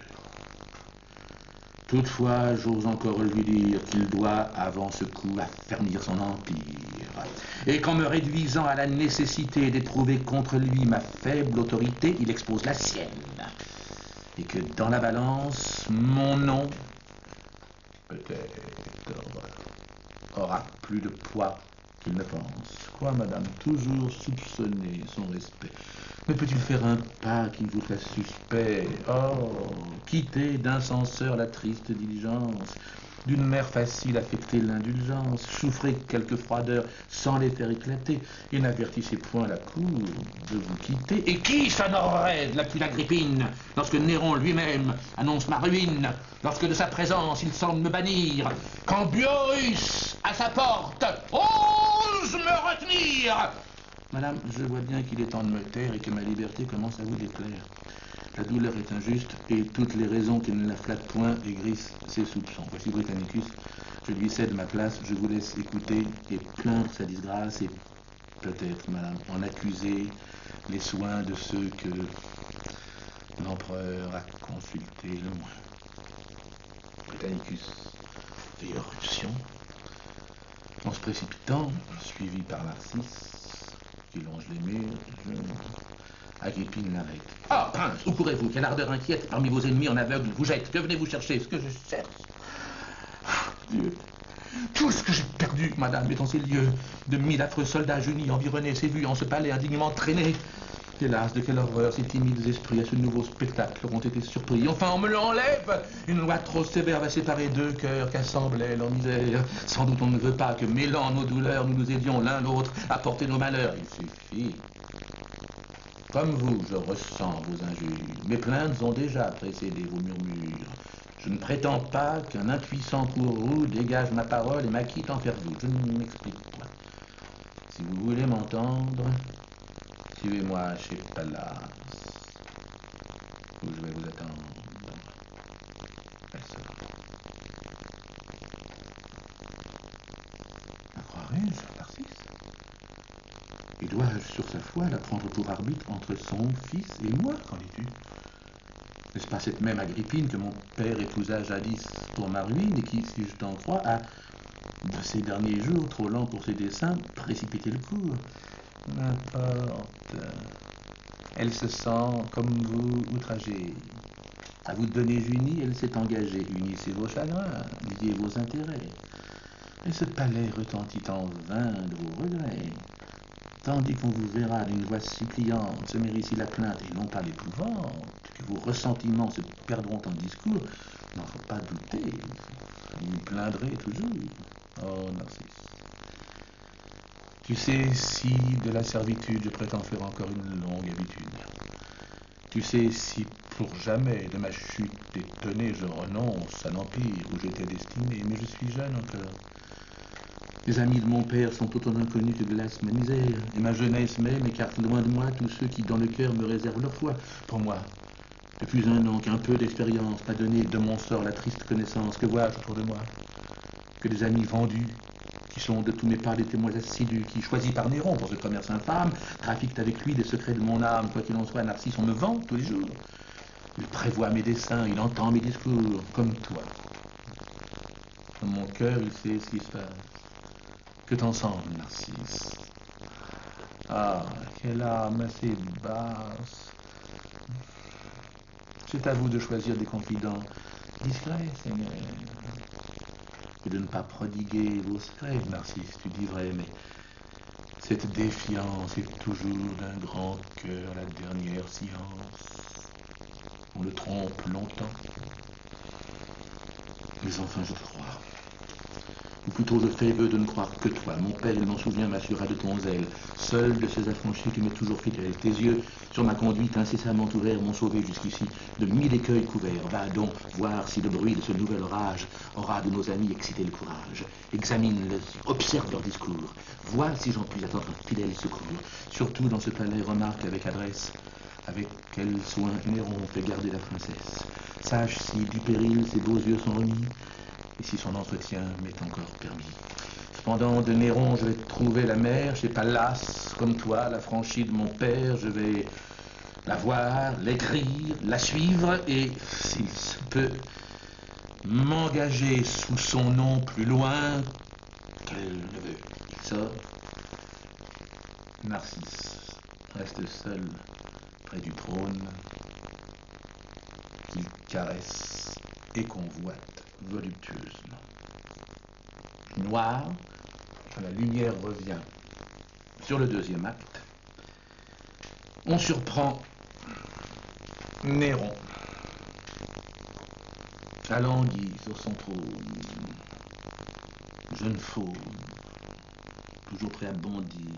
Toutefois, j'ose encore lui dire qu'il doit, avant ce coup, affermir son empire, et qu'en me réduisant à la nécessité d'éprouver contre lui ma faible autorité, il expose la sienne, et que dans la balance, mon nom, peut-être, aura plus de poids qu'il ne pense. Quoi, madame, toujours soupçonner son respect. Ne peut-il faire un pas qui vous fasse suspect? Oh, quitter d'un censeur la triste diligence, d'une mère facile affecter l'indulgence, souffrez quelque froideur sans les faire éclater, et n'avertissez point la cour de vous quitter. Et qui s'honorerait de la pluie d'Agrippine lorsque Néron lui-même annonce ma ruine, lorsque de sa présence il semble me bannir, quand Biorus, à sa porte, ose me retenir? Madame, je vois bien qu'il est temps de me taire et que ma liberté commence à vous déplaire. La douleur est injuste et toutes les raisons qui ne la flattent point aigrissent ses soupçons. Voici Britannicus, je lui cède ma place, je vous laisse écouter et plaindre sa disgrâce et peut-être, madame, en accuser les soins de ceux que l'empereur a consultés le moins. Britannicus fait irruption en se précipitant, suivi par Narcisse, qui longe les murs. Agrippine l'arrête. Ah, prince, où courez-vous? Quelle ardeur inquiète parmi vos ennemis en aveugle vous jette. Que venez-vous chercher? Ce que je cherche. Dieu. Tout ce que j'ai perdu, madame, est en ces lieux. De 1000 affreux soldats unis, environnés, sévus en ce palais indignement traîné. Hélas, de quelle horreur ces timides esprits à ce nouveau spectacle auront été surpris. Enfin, on me l'enlève. Une loi trop sévère va séparer deux cœurs qu'assemblaient leur misère. Sans doute on ne veut pas que, mêlant nos douleurs, nous nous aidions l'un l'autre à porter nos malheurs. Il suffit. Comme vous, je ressens vos injures. Mes plaintes ont déjà précédé vos murmures. Je ne prétends pas qu'un impuissant courroux dégage ma parole et m'acquitte envers vous. Je ne m'explique pas. Si vous voulez m'entendre, suivez-moi chez Pallas, où je vais vous attendre. Elle se la croirais-je, Narcisse? Et dois-je, sur sa foi, la prendre pour arbitre entre son fils et moi? Qu'en dis-tu? N'est-ce pas cette même Agrippine que mon père épousa jadis pour ma ruine et qui, si je t'en crois, a, de ces derniers jours, trop lent pour ses desseins, précipité le cours? N'importe. Elle se sent, comme vous, outragée. À vous donner Junie, elle s'est engagée. Unissez vos chagrins, liez vos intérêts. Et ce palais retentit en vain de vos regrets. Tandis qu'on vous verra d'une voix suppliante semer ici la plainte et non pas l'épouvante, que vos ressentiments se perdront en discours, n'en faut pas douter. Vous vous plaindrez toujours. Oh, Narcisse. Tu sais si de la servitude je prétends faire encore une longue habitude. Tu sais si pour jamais de ma chute étonnée je renonce à l'empire où j'étais destiné, mais je suis jeune encore. Les amis de mon père sont autant inconnus que glace ma misère, et ma jeunesse même écarte loin de moi tous ceux qui dans le cœur me réservent leur foi. Pour moi, depuis un an qu'un peu d'expérience m'a donné de mon sort la triste connaissance, que vois-je autour de moi? Que des amis vendus, qui sont de tous mes pas des témoins assidus, qui, choisis par Néron pour ce commerce infâme, trafiquent avec lui des secrets de mon âme. Quoi qu'il en soit, Narcisse, on me vend tous les jours. Il prévoit mes desseins, il entend mes discours, comme toi. Dans mon cœur, il sait ce qui se passe. Que t'en sens, Narcisse? Ah, quelle âme assez basse. C'est à vous de choisir des confidents discrets, Seigneur. Et de ne pas prodiguer vos secrets, Narcisse, tu dis vrai, mais cette défiance est toujours d'un grand cœur la dernière science. On le trompe longtemps. Mais enfin, je te crois. Ou plutôt je fais vœu de ne croire que toi. Mon père, il m'en souvient, m'assura de ton zèle. Seul de ces affranchis, tu m'es toujours fidèle. Tes yeux, sur ma conduite incessamment ouverts, m'ont sauvé jusqu'ici de 1000 écueils couverts. Va donc voir si le bruit de ce nouvel orage aura de nos amis excité le courage. Examine-le, observe leur discours. Vois si j'en puis attendre un fidèle secours. Surtout dans ce palais, remarque avec adresse avec quel soin Néron fait garder la princesse. Sache si du péril ses beaux yeux sont remis, et si son entretien m'est encore permis. Cependant, de Néron, je vais trouver la mère chez Pallas, comme toi, la franchie de mon père. Je vais la voir, l'écrire, la suivre, et, s'il se peut, m'engager sous son nom plus loin qu'elle ne veut. Ça, Narcisse reste seul près du trône qu'il caresse et convoite voluptueusement. Noir, quand la lumière revient sur le deuxième acte, on surprend Néron, alangui sur son trône, jeune fauve, toujours prêt à bondir,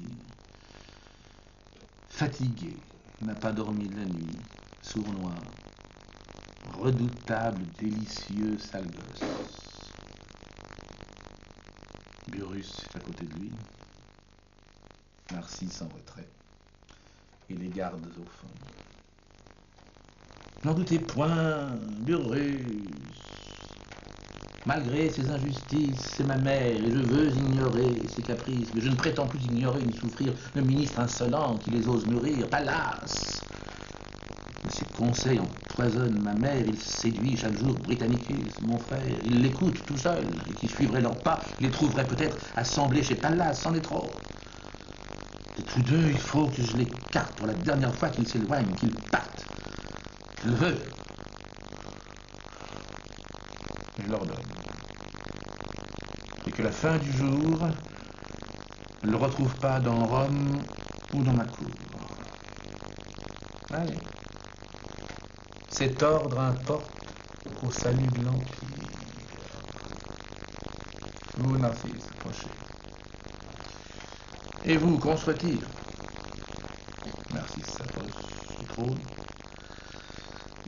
fatigué, n'a pas dormi de la nuit, sournois, redoutable, délicieux, sale gosse. Burrus est à côté de lui, Narcisse en retrait, et les gardes au fond. N'en doutez point, Burrus. Malgré ses injustices, c'est ma mère, et je veux ignorer ses caprices, mais je ne prétends plus ignorer ni souffrir le ministre insolent qui les ose nourrir, Pallas. De ses conseils empoisonnent ma mère, il séduit chaque jour Britannicus, mon frère, il l'écoute tout seul, et qui suivrait leurs pas, il les trouverait peut-être assemblés chez Pallas, c'en est trop. Et tous deux, il faut que je l'écarte pour la dernière fois qu'ils s'éloignent, qu'ils partent. Je le veux. Je l'ordonne. Et que la fin du jour ne le retrouve pas dans Rome ou dans ma cour. Cet ordre importe au salut de l'Empire. Vous, Narcisse, approchez. Et vous, qu'en soit-il? Narcisse s'approche du trône.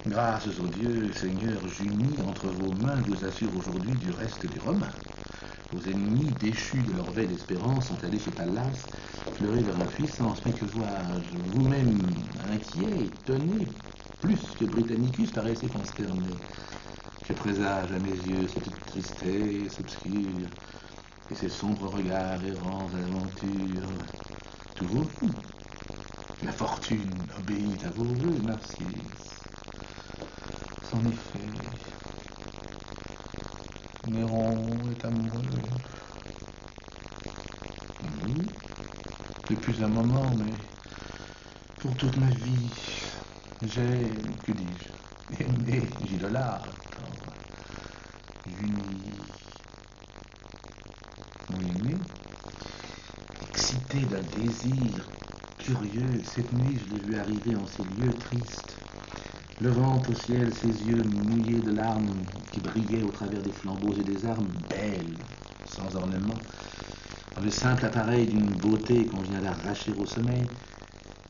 Grâces aux dieux, Seigneur, j'unis entre vos mains, vous assure aujourd'hui du reste des Romains. Vos ennemis, déchus de leur belle espérance, sont allés chez Pallas, pleurer vers la puissance. Mais que vois-je? Vous-même, inquiet, étonné, plus que Britannicus paraissait consterné. Je présage à mes yeux cette tristesse obscure et ces sombres regards errants à l'aventure. Tout vos goûts. La fortune obéit à vos vœux, Narcisse. En effet, Néron est amoureux. Oui, depuis un moment, mais pour toute ma vie, j'ai, que dis-je, aimé, j'idolâtre, uni, mon aimé, excité d'un désir curieux. Cette nuit, je l'ai vu arriver en ces lieux tristes, levant au ciel ses yeux mouillés de larmes qui brillaient au travers des flambeaux et des armes, belles, sans ornement, dans le simple appareil d'une beauté qu'on vient d'arracher au sommeil.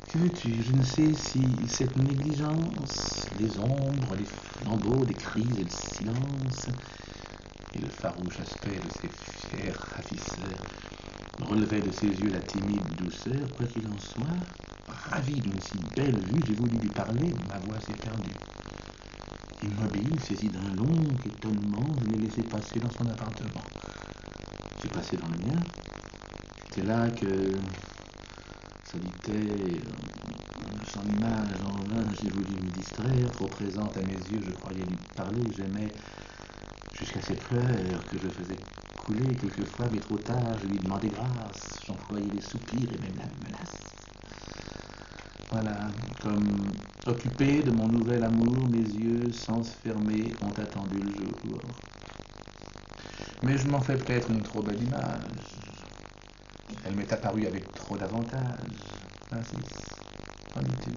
Que veux-tu? Je ne sais si cette négligence, les ombres, les flambeaux, les cris et le silence, et le farouche aspect de ces fiers ravisseurs relevaient de ses yeux la timide douceur. Quoi qu'il en soit, ravi d'une si belle vue, j'ai voulu lui parler, ma voix s'est perdue. Immobile, saisi d'un long étonnement, je l'ai laissé passer dans son appartement. J'ai passé dans le mien. C'est là que solitaire, sans image, en vain, j'ai voulu me distraire. Trop présente à mes yeux, je croyais lui parler. J'aimais jusqu'à ces pleurs que je faisais couler quelquefois, mais trop tard, je lui demandais grâce. J'employais les soupirs et même la menace. Voilà, comme occupé de mon nouvel amour, mes yeux, sans se fermer, ont attendu le jour. Mais je m'en fais peut-être une trop belle image. Elle m'est apparue avec trop d'avantages. Narcisse, qu'en dis-tu?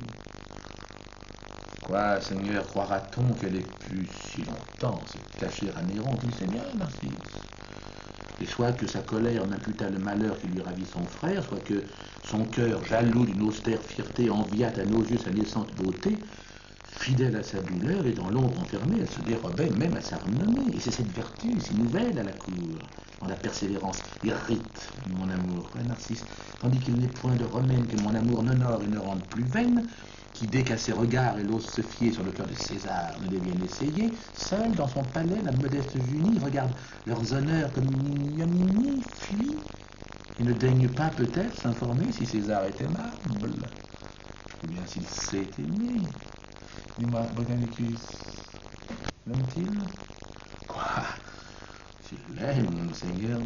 Quoi, Seigneur, croira-t-on qu'elle ait pu si longtemps se cacher à Néron? Tu le sais bien, Narcisse. Et soit que sa colère n'imputât le malheur qui lui ravit son frère, soit que son cœur, jaloux d'une austère fierté, enviât à nos yeux sa naissante beauté, fidèle à sa douleur et dans l'ombre enfermée, elle se dérobait même à sa renommée. Et c'est cette vertu si nouvelle à la cour, dans la persévérance, irrite mon amour, quoi, Narcisse, tandis qu'il n'est point de remède que mon amour n'honore et ne rende plus vaine, qui dès qu'à ses regards elle ose se fier sur le cœur de César ne devienne essayée, seule dans son palais la modeste Junie regarde leurs honneurs comme une ignominie, fuit, et ne daigne pas peut-être s'informer si César est aimable, ou bien s'il sait aimer. Dis-moi, Britannicus, l'aime-t-il? Quoi? S'il l'aime, Seigneur,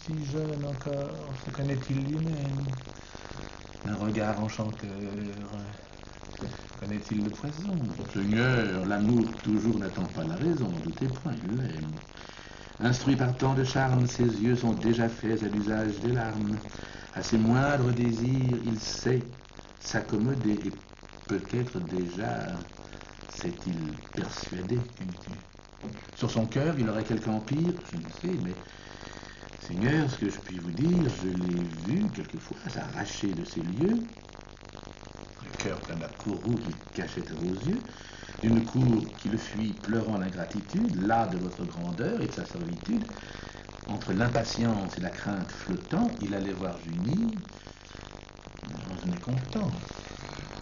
si jeune encore, se connaît-il lui-même? Un regard enchanteur, connaît-il le poison? Seigneur, l'amour toujours n'attend pas la raison, ne doutez point, il l'aime. Instruit par tant de charmes, ses yeux sont déjà faits à l'usage des larmes. À ses moindres désirs, il sait s'accommoder, et peut-être déjà s'est-il persuadé. Sur son cœur, il aurait quelque empire, je ne sais, mais, Seigneur, ce que je puis vous dire, je l'ai vu quelquefois s'arracher de ces lieux, le cœur plein de la courroux qui cachait à vos yeux, d'une cour qui le fuit pleurant l'ingratitude, là de votre grandeur et de sa servitude, entre l'impatience et la crainte flottant, il allait voir Junie dans un mécontent,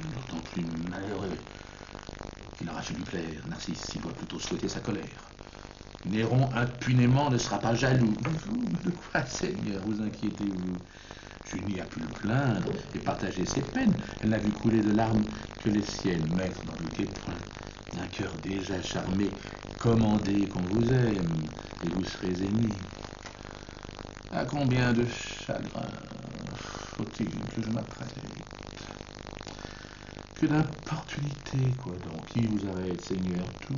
d'autant plus malheureux qu'il aura su lui plaire. Narcisse s'y doit plutôt souhaiter sa colère. Néron impunément ne sera pas jaloux. Vous, de quoi, Seigneur, vous inquiétez-vous? Junie a pu le plaindre et partager ses peines. Elle n'a vu couler de larmes que les siennes, maître, n'en doutez point. D'un cœur déjà charmé, commandez qu'on vous aime, et vous serez aimé. À combien de chagrins faut-il que je m'apprête? Que d'importunité, quoi donc? Qui vous arrête, Seigneur? Tout.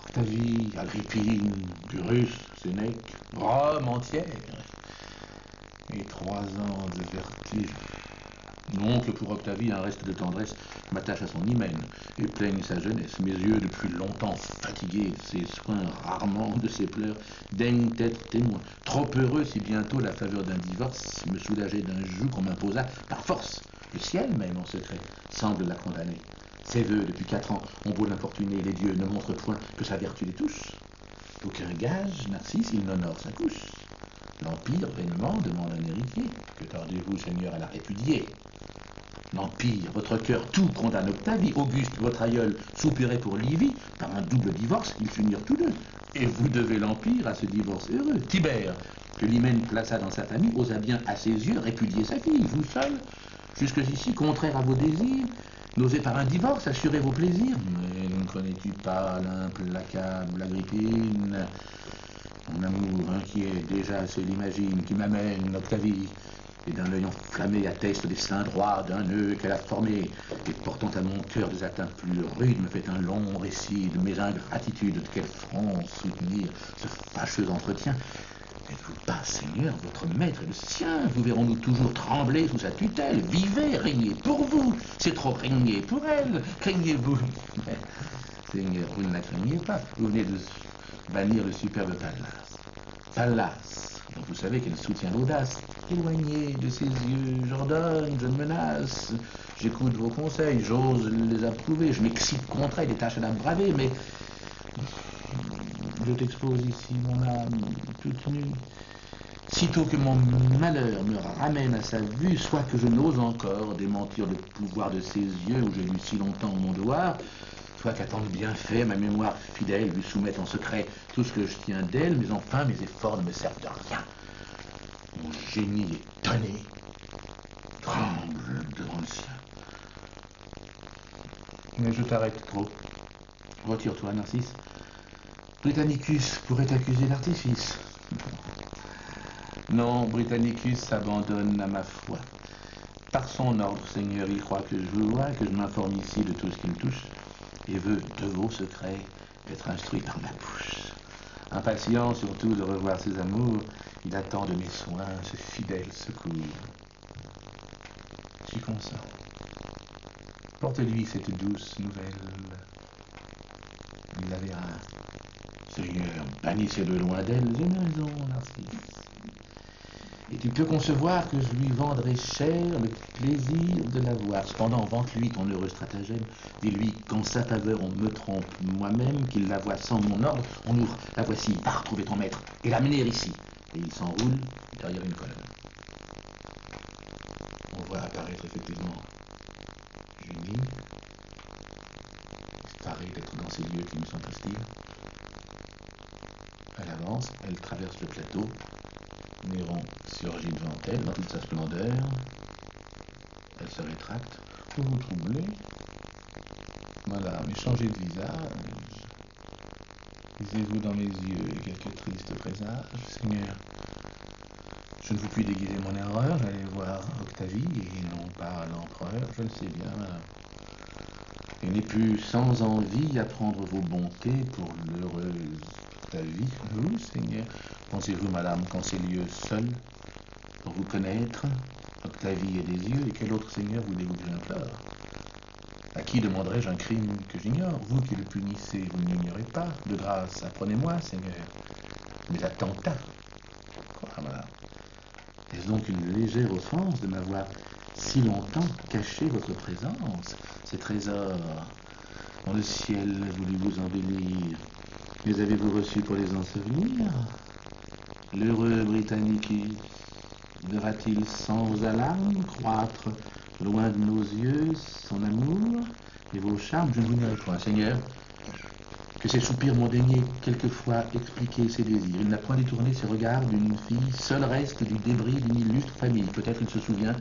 Octavie, Agrippine, Pyrrhus, Sénèque, Rome entière. Et 3 ans de vertu. Non que pour Octavie un reste de tendresse m'attache à son hymen et plaigne sa jeunesse. Mes yeux, depuis longtemps fatigués de ses soins, rarement de ses pleurs, daignent être témoins. Trop heureux si bientôt la faveur d'un divorce me soulageait d'un joug qu'on m'imposa par force. Le ciel même, en secret, semble la condamner. Ses vœux, depuis 4 ans, ont beau l'importuner, les dieux ne montrent point que sa vertu les touche. Aucun gage, Narcisse, il n'honore sa couche. L'Empire, vainement, demande un héritier. Que tordez-vous, Seigneur, à la répudier? L'Empire, votre cœur, tout condamne Octavie. Auguste, votre aïeul, soupirait pour Livie. Par un double divorce, ils finirent tous deux. Et vous devez l'Empire à ce divorce heureux. Tibère, que l'hymen plaça dans sa famille, osa bien, à ses yeux, répudier sa fille. Vous seul, jusqu'ici, contraire à vos désirs, n'osez par un divorce assurer vos plaisirs. Mais ne connais-tu pas l'implacable Agrippine? Mon amour inquiet, déjà c'est l'imagine qui m'amène, Octavie, et d'un œil enflammé atteste des seins droits d'un nœud qu'elle a formé, et portant à mon cœur des atteintes plus rudes, me fait un long récit de mes ingratitudes, de quel front soutenir ce fâcheux entretien. N'êtes-vous pas, Seigneur, votre maître et le sien? Vous verrons-nous toujours trembler sous sa tutelle? Vivez, régnez pour vous, c'est trop régner pour elle, craignez-vous? Mais, Seigneur, vous ne la craignez pas, vous venez de bannir le superbe Pallas. Pallas, dont vous savez qu'elle soutient l'audace. Éloignez de ses yeux, j'ordonne, je menace. J'écoute vos conseils, j'ose les approuver, je m'excite contre elle, des tâches à la braver, mais je t'expose ici mon âme toute nue. Sitôt que mon malheur me ramène à sa vue, soit que je n'ose encore démentir le pouvoir de ses yeux où j'ai lu si longtemps mon devoir, soit qu'à tant de bienfaits, ma mémoire fidèle lui soumette en secret tout ce que je tiens d'elle, mais enfin mes efforts ne me servent de rien. Mon génie étonné tremble devant le sien. Mais je t'arrête trop. Retire-toi, Narcisse. Britannicus pourrait accuser l'artifice. Non, Britannicus s'abandonne à ma foi. Par son ordre, Seigneur, il croit que je vois, que je m'informe ici de tout ce qui me touche, et veut, de vos secrets, être instruit par ma bouche. Impatient surtout de revoir ses amours, il attend de mes soins ce fidèle secours. J'y consens. Porte-lui cette douce nouvelle. Il la verra. Seigneur, bannissez de loin d'elle, j'ai raison, Narcisse. Et tu peux concevoir que je lui vendrai cher le plaisir de la voir. Cependant, vante-lui ton heureux stratagème. Dis-lui qu'en sa faveur on me trompe moi-même, qu'il la voit sans mon ordre. On ouvre, la voici, va retrouver ton maître et l'amener ici. Et il s'enroule derrière une colonne. On voit apparaître effectivement Junie, effarée d'être dans ces lieux qui nous sont hostiles. Elle avance, elle traverse le plateau. Néron surgit devant elle dans toute sa splendeur. Elle se rétracte. Vous vous troublez? Voilà, mais changez de visage. Lisez-vous dans mes yeux quelques tristes présages, Seigneur. Je ne vous puis déguiser mon erreur, j'allais voir Octavie et non pas l'empereur, je le sais bien. Et n'ai pu sans envie apprendre vos bontés pour l'heureuse Octavie. Vous, Seigneur, pensez-vous, madame, qu'en ces lieux seul, pour vous connaître, Octavie et des yeux, et quel autre Seigneur voulez-vous que j'implore? À qui demanderais-je un crime que j'ignore? Vous qui le punissez, vous ne l'ignorez pas. De grâce, apprenez-moi, Seigneur, mes attentats. Quoi, madame? Est-ce donc une légère offense de m'avoir si longtemps caché votre présence? Ces trésors, dans le ciel, voulez-vous embellir? Les avez-vous reçus pour les ensevelir? L'heureux Britannicus devra-t-il sans alarme croître loin de nos yeux son amour et vos charmes? Je ne vous n'ignorais point, Seigneur, que ses soupirs m'ont daigné quelquefois expliquer ses désirs. Il n'a point détourné ses regards d'une fille, seul reste du débris d'une illustre famille. Peut-être il se souvient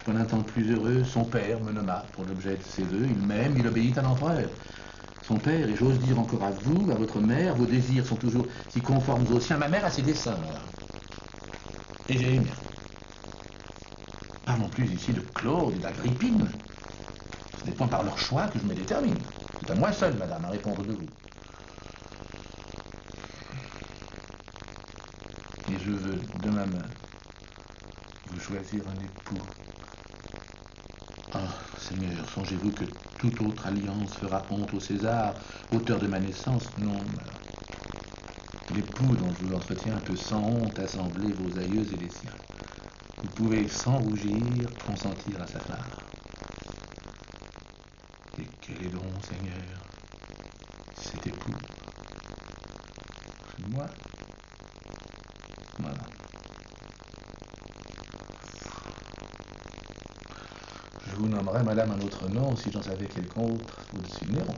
qu'en un temps plus heureux, son père me nomma pour l'objet de ses vœux. Il m'aime, il obéit à l'empereur. Son père, et j'ose dire encore à vous, à votre mère, vos désirs sont toujours si conformes aux siens. Ma mère a ses desseins, voilà. Et j'ai les miens. Parlons plus ici de Claude et d'Agrippine. Ce n'est point par leur choix que je me détermine. C'est à moi seul, madame, à répondre de vous. Et je veux, de ma main, vous choisir un époux. Ah, Seigneur, songez-vous que Toute autre alliance fera honte au César, auteur de ma naissance. Non, l'époux dont je vous entretiens peut sans honte assembler vos aïeux et les siens. Vous pouvez sans rougir consentir à sa part. Et quel est donc, Seigneur, cet époux? Moi? Voilà. Je vous nommerai, madame, un autre nom si j'en savais quelconque au-dessus de Néron.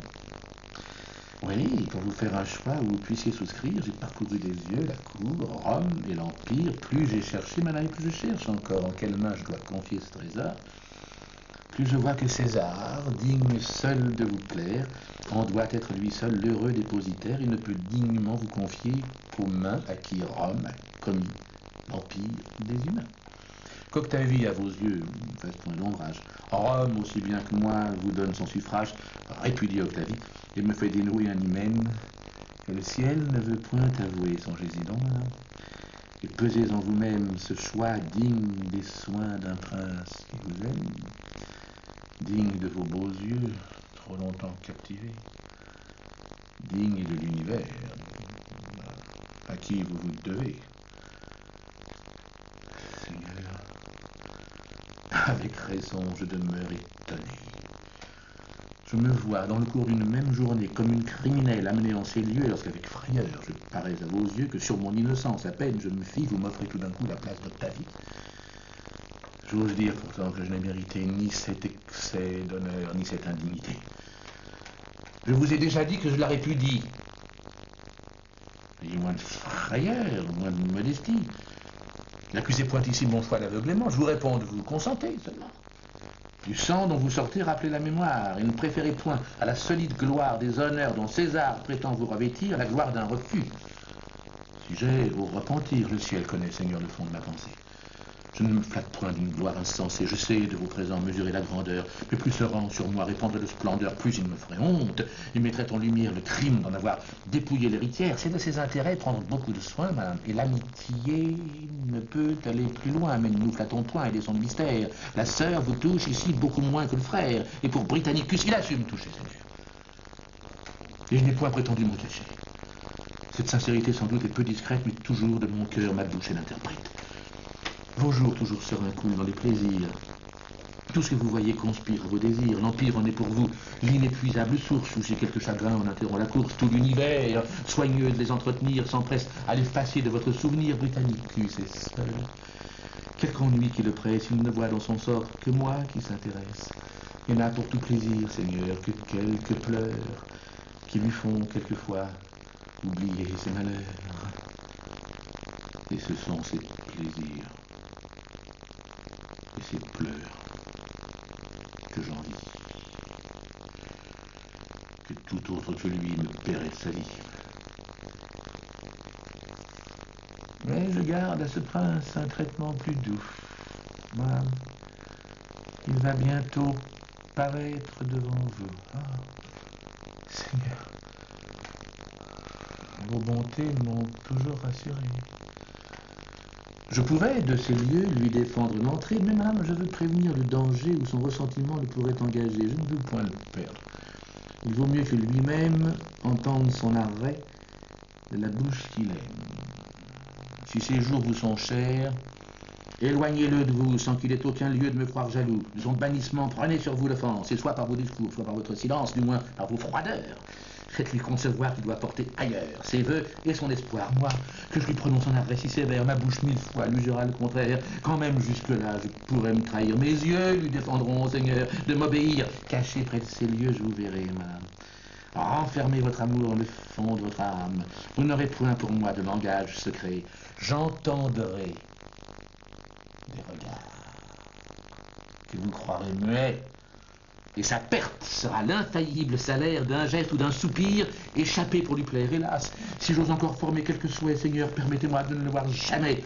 Oui, pour vous faire un choix où vous puissiez souscrire, j'ai parcouru des yeux la cour, Rome et l'Empire. Plus j'ai cherché, madame, et plus je cherche encore en quelle main je dois confier ce trésor. Plus je vois que César, digne seul de vous plaire, en doit être lui seul l'heureux dépositaire. Il ne peut dignement vous confier qu'aux mains à qui Rome a commis l'Empire des humains. Qu'Octavie, à vos yeux, ne fasse point d'ombrage. Rome, aussi bien que moi, vous donne son suffrage. Répudiez Octavie et me fait dénouer un hymen que le ciel ne veut point avouer. Songez-y donc, madame. Et pesez en vous-même ce choix digne des soins d'un prince qui vous aime, digne de vos beaux yeux, trop longtemps captivés, digne de l'univers, à qui vous vous devez. Seigneur, avec raison, je demeure étonné. Je me vois dans le cours d'une même journée comme une criminelle amenée en ces lieux, lorsqu'avec frayeur je parais à vos yeux que sur mon innocence à peine je me fie, vous m'offrez tout d'un coup la place d'Octavie. J'ose dire pourtant que je n'ai mérité ni cet excès d'honneur, ni cette indignité. Je vous ai déjà dit que je la répudie. Ayez moins de frayeur, moins de modestie. N'accusez point ici mon choix d'aveuglement, je vous réponds de vous consentez seulement. Du sang dont vous sortez, rappelez la mémoire, et ne préférez point à la solide gloire des honneurs dont César prétend vous revêtir la gloire d'un refus. Si j'ai au repentir, le ciel connaît, Seigneur, le fond de ma pensée. Je ne me flatte point d'une gloire insensée, je sais de vos présents mesurer la grandeur, mais plus se rend sur moi répandre de splendeur, plus il me ferait honte, il mettrait en lumière le crime d'en avoir dépouillé l'héritière. C'est de ses intérêts prendre beaucoup de soin, madame, et l'amitié ne peut aller plus loin, mais ne nous flattons point et laissons de mystère. La sœur vous touche ici beaucoup moins que le frère, et pour Britannicus, il assume toucher, Seigneur. Et je n'ai point prétendu me cacher. Cette sincérité sans doute est peu discrète, mais toujours de mon cœur ma bouche l'interprète. Vos jours toujours sereins coulent dans les plaisirs. Tout ce que vous voyez conspire à vos désirs. L'Empire en est pour vous l'inépuisable source où j'ai quelques chagrins en interrompt la course. Tout l'univers, soigneux de les entretenir, s'empresse à l'effacer de votre souvenir. Britannicus est seul. Quelque ennui qui le presse, il ne voit dans son sort que moi qui s'intéresse. Il n'a pour tout plaisir, Seigneur, que quelques pleurs qui lui font quelquefois oublier ses malheurs. Et ce sont ses plaisirs et ses pleurs que j'envie, que tout autre que lui me paierait sa vie. Mais je garde à ce prince un traitement plus doux. Moi, il va bientôt paraître devant vous. Ah, Seigneur, vos bontés m'ont toujours rassuré. Je pouvais, de ces lieux, lui défendre l'entrée, mais madame, je veux prévenir le danger où son ressentiment le pourrait engager. Je ne veux point le perdre. Il vaut mieux que lui-même entende son arrêt de la bouche qu'il aime. Si ces jours vous sont chers, éloignez-le de vous sans qu'il ait aucun lieu de me croire jaloux. De son bannissement, prenez sur vous l'offense, et soit par vos discours, soit par votre silence, du moins par vos froideurs. Faites-lui concevoir qu'il doit porter ailleurs ses vœux et son espoir. Moi, que je lui prononce un arrêt si sévère, ma bouche 1000 fois lui jura le contraire. Quand même jusque-là, je pourrais me trahir. Mes yeux lui défendront, Seigneur, de m'obéir. Caché près de ces lieux, je vous verrai, madame. Renfermez votre amour dans le fond de votre âme. Vous n'aurez point pour moi de langage secret. J'entendrai des regards que vous croirez muets. Et sa perte sera l'infaillible salaire d'un geste ou d'un soupir échappé pour lui plaire. Hélas, si j'ose encore former quelques souhaits, Seigneur, permettez-moi de ne le voir jamais.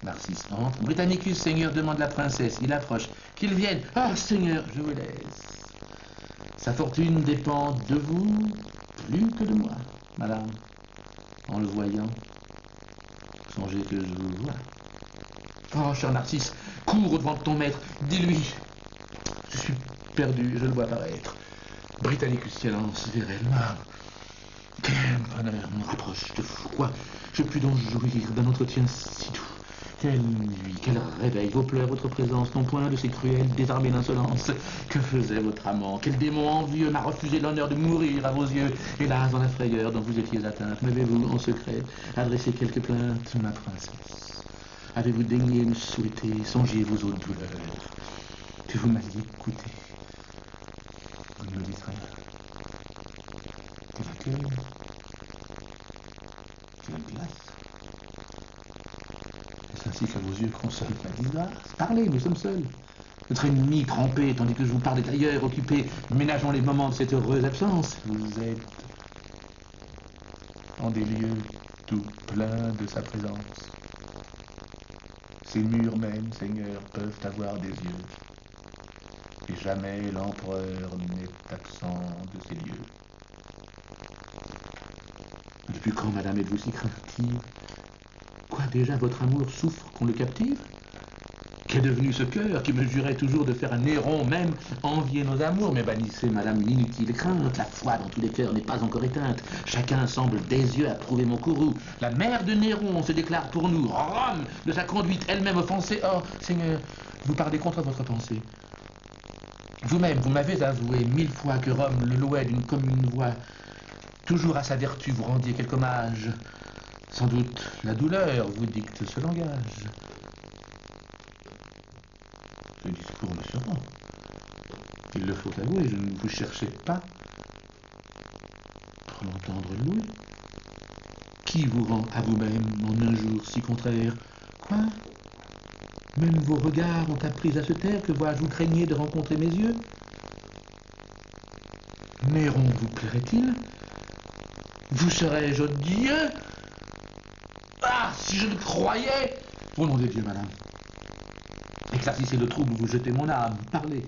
Narcisse entre. Britannicus, Seigneur, demande la princesse. Il approche. Qu'il vienne. Ah, Seigneur, je vous laisse. Sa fortune dépend de vous plus que de moi, madame. En le voyant, songez que je vous vois. Oh, cher Narcisse, cours au devant de ton maître. Dis-lui, je suis perdu, je le vois paraître. Britannicus silence, Virella. Quel bonheur me rapproche de vous. Quoi, je puis donc jouir d'un entretien si doux. Quelle nuit, quel réveil, vos pleurs, votre présence, non point de ces cruels, désarmés d'insolence. Que faisait votre amant? Quel démon envieux m'a refusé l'honneur de mourir à vos yeux? Hélas, dans la frayeur dont vous étiez atteinte, m'avez-vous, en secret, adressé quelques plaintes, ma princesse? Avez-vous daigné me souhaiter, songiez-vous aux douleurs que vous m'aviez coûté? Vous ne me dites rien. Quel accueil, quelle glace. Est-ce ainsi qu'à vos yeux console ma disgrâce? Parlez, nous sommes seuls. Notre ennemi trempé, tandis que je vous parlais ailleurs, occupé, ménageons les moments de cette heureuse absence. Vous êtes en des lieux tout pleins de sa présence. Ces murs même, Seigneur, peuvent avoir des yeux. Et jamais l'empereur n'est absent de ces lieux. Depuis quand, madame, êtes-vous si craintive? Quoi, déjà, votre amour souffre qu'on le captive? Qu'est devenu ce cœur qui me jurait toujours de faire un Néron même envier nos amours? Mais bannissez, madame, une inutile crainte. La foi dans tous les cœurs n'est pas encore éteinte. Chacun semble désieux à prouver mon courroux. La mère de Néron se déclare pour nous Rome de sa conduite elle-même offensée. Oh, Seigneur, vous parlez contre votre pensée. Vous-même, vous m'avez avoué 1000 fois que Rome le louait d'une commune voix. Toujours à sa vertu, vous rendiez quelque hommage. Sans doute, la douleur vous dicte ce langage. Ce discours me surprend. Il le faut avouer, je ne vous cherchais pas pour l'entendre louer. Qui vous rend à vous-même en un jour si contraire? Quoi? Même vos regards ont appris à se taire, que vois-je, vous craignez de rencontrer mes yeux? Néron vous plairait-il? Vous serais-je odieux? Ah, si je le croyais! Au nom de Dieu, madame. Éclaircissez le trouble où vous jetez mon âme. Parlez.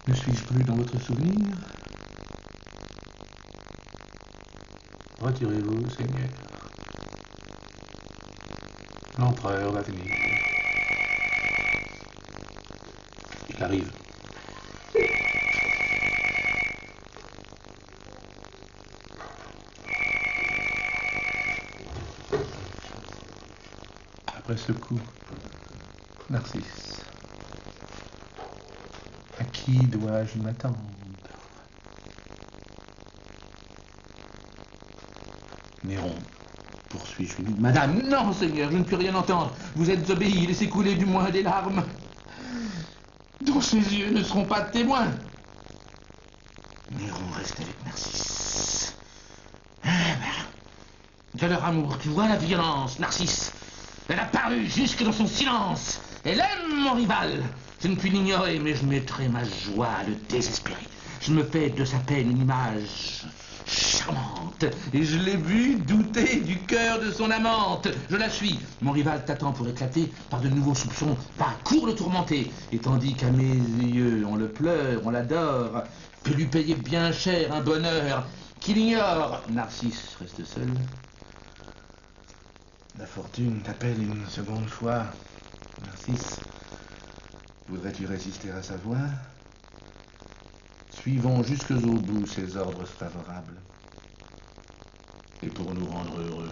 Ne suis-je plus dans votre souvenir? Retirez-vous, Seigneur. L'empereur va venir. Il arrive. Après ce coup, Narcisse, à qui dois-je m'attendre? Néron, poursuis-je. Madame, non, Seigneur, je ne puis rien entendre. Vous êtes obéi, laissez couler du moins des larmes, dont ses yeux ne seront pas témoins. Néron reste avec Narcisse. Eh ben, de leur amour, tu vois la violence, Narcisse. Elle a paru jusque dans son silence. Elle aime mon rival. Je ne puis l'ignorer, mais je mettrai ma joie à le désespérer. Je me fais de sa peine une image charmante, et je l'ai vu douter du cœur de son amante. Je la suis. Mon rival t'attend pour éclater par de nouveaux soupçons. Va, cours le tourmenter. Et tandis qu'à mes yeux, on le pleure, on l'adore, peut lui payer bien cher un bonheur qu'il ignore. Narcisse reste seul. La fortune t'appelle une seconde fois. Narcisse, voudrais-tu résister à sa voix? Suivons jusqu'au bout ses ordres favorables. Et pour nous rendre heureux,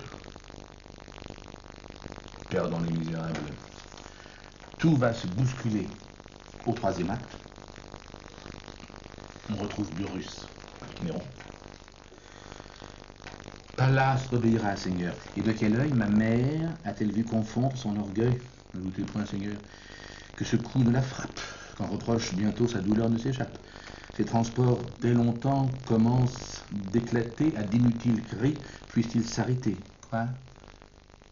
perdons les misérables. Tout va se bousculer au troisième acte. On retrouve Burrus, Néron. Pallas obéira, Seigneur. Et de quel œil ma mère a-t-elle vu confondre son orgueil? Ne doutez point, Seigneur, que ce coup ne la frappe. Qu'en reproche, bientôt sa douleur ne s'échappe. Ces transports, dès longtemps, commencent d'éclater à d'inutiles cris, puissent-ils s'arrêter? Quoi?